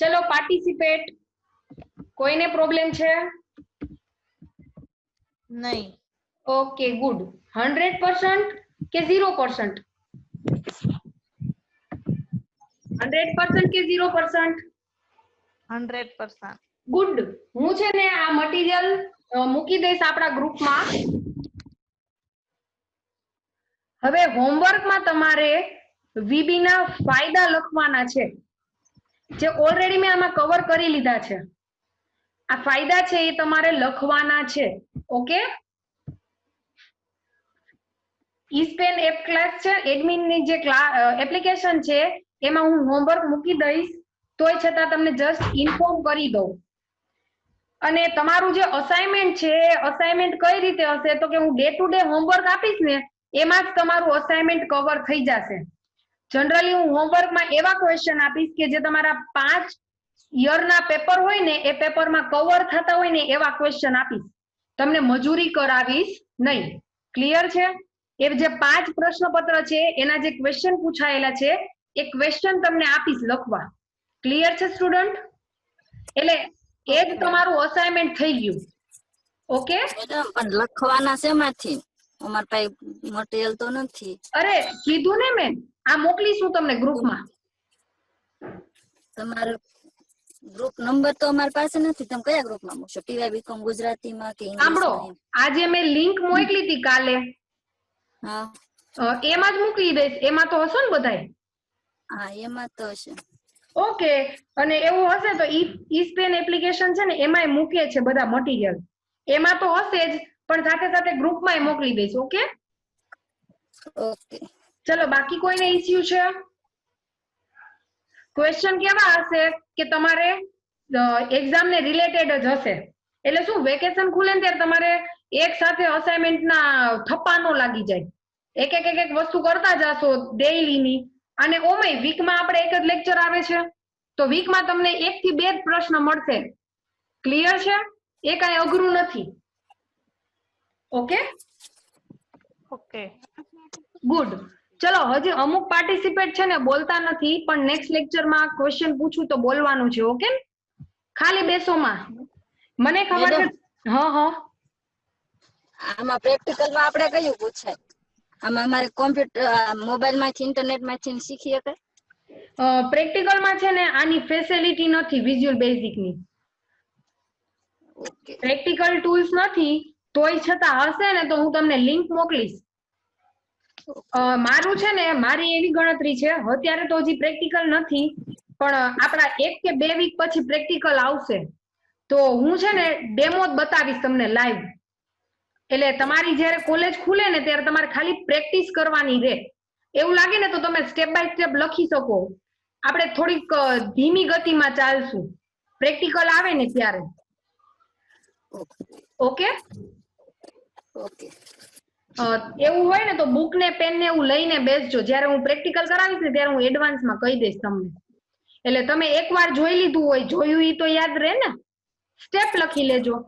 ચલો પાર્ટિસિપેટ. કોઈને પ્રોબ્લેમ છે? નહીં. Okay good. 100% કે 0%? 100% કે 0%? 100%. ગુડ. હું છે ને આ મટીરિયલ મૂકી દઈશ આપણા ગ્રુપમાં. હવે હોમવર્કમાં તમારે વીબી ના ફાયદા લખવાના છે, જે ઓલરેડી મેં આમાં કવર કરી લીધા છે. આ ફાયદા છે એ તમારે લખવાના છે. ઓકે. ઈસ્પેન એપ ક્લાસ છે, એડમિનની જે એપ્લિકેશન છે એમાં હું હોમવર્ક મૂકી દઈશ, તોય છતાં તમને જસ્ટ ઇન્ફોર્મ કરી દઉં. અને તમારું જે અસાઇનમેન્ટ છે એ અસાઇનમેન્ટ કઈ રીતે હશે? તો કે હું ડે ટુ ડે હોમવર્ક આપીશ ને એમાં જ તમારું અસાઇનમેન્ટ કવર થઈ જશે. જનરલી હું હોમવર્કમાં એવા ક્વેશ્ચન આપીશ કે જે તમારા 5 યરના પેપર હોય ને એ પેપરમાં કવર થતા હોય ને એવા ક્વેશ્ચન આપીશ. તમને મજૂરી કરાવીશ નહીં. ક્લિયર છે? એ જે 5 પ્રશ્નપત્ર છે એના જે ક્વેશ્ચન પૂછાયેલા છે એ ક્વેશ્ચન તમને આપીશ લખવા. ક્લિયર છે સ્ટુડન્ટ? એટલે એ જ તમારું અસાઇનમેન્ટ થઈ ગયું. ઓકે. મેડમ પણ લખવાના શેમાંથી? અમાર પાસે મટીરીયલ તો નથી. અરે કીધું ને મેં, આ મોકલીશું તમને ગ્રુપમાં. તમારો ગ્રુપ નંબર તો અમારી પાસે નથી. તમે કયા ગ્રુપમાં મૂકશો? ટીવાય બીકોમ ગુજરાતીમાં કે સાંભળો, ઇંગ્લિશમાં? આજે મેં લિંક મોકલી હતી કાલે, હા એમાં જ મોકલી દઈશ. એમાં તો હશે ને બધાય? હા એમાં તો હશે. ઓકે. અને એવું હશે તો ઈસ્પેન એપ્લિકેશન છે ને એમાંય મૂકે છે બધા મટીરિયલ, એમાં તો હશે જ, પણ સાથે સાથે ગ્રુપમાંય મોકલી દઈશ. ઓકે. ઓકે. ચલો, બાકી કોઈને ઇસ્યુ છે? ક્વેશ્ચન કેવા હશે કે તમારે એક્ઝામ ને રિલેટેડ જ હશે. એટલે શું, વેકેશન ખુલે ને ત્યારે તમારે એક સાથે અસાઇનમેન્ટ ના થપ્પા નો લાગી જાય. એક એક વસ્તુ કરતા જશો ડેઈલીની. અને ઓમેય વીકમાં આપણે એક જ લેક્ચર આવે છે તો વીકમાં તમને 1 થી 2 જ પ્રશ્ન મળશે. ક્લિયર છે? એ કાંઈ અઘરું નથી. ઓકે. ઓકે. ગુડ. ચલો, હજી અમુક પાર્ટિસિપેટ છે ને બોલતા નથી, પણ નેક્સ્ટ લેક્ચરમાં ક્વેશ્ચન પૂછું તો બોલવાનું છે. ઓકે. ખાલી બેસોમાં. મને ખબર છે. હા. આમાં પ્રેક્ટિકલમાં આપણે કયું પૂછાય? આમાં અમારે કોમ્પ્યુટર મોબાઈલ માંથી ઇન્ટરનેટ માંથી શીખી શકાય? પ્રેક્ટિકલમાં છે ને આની ફેસિલિટી નથી વિઝ્યુઅલ બેઝિકની. ઓકે. પ્રેક્ટિકલ ટૂલ્સ નથી, તોય છતાં હશે ને તો હું તમને લિંક મોકલીશ. મારું છે ને, મારી એવી ગણતરી છે, અત્યારે તો હજી પ્રેક્ટિકલ નથી, પણ આપણા 1 કે 2 વીક પછી પ્રેક્ટિકલ આવશે તો હું છે ને ડેમો જ બતાવીશ તમને લાઈવ. એટલે તમારી જ્યારે કોલેજ ખુલે ને ત્યારે તમારે ખાલી પ્રેક્ટિસ કરવાની રહે. એવું લાગે ને તો તમે સ્ટેપ બાય સ્ટેપ લખી શકો. આપણે થોડીક ધીમી ગતિમાં ચાલશું પ્રેક્ટિકલ આવે ને ત્યારે. ઓકે. ઓકે. એવું હોય ને તો બુક ને પેન ને એવું લઈને બેસજો. જ્યારે હું પ્રેક્ટિકલ કરાવીશ ને ત્યારે હું એડવાન્સમાં કહી દઈશ તમને. એટલે તમે એકવાર જોઈ લીધું હોય, જોયું ઈ તો યાદ રહે ને. સ્ટેપ લખી લેજો.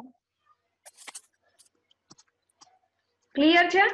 ક્લિયર છે?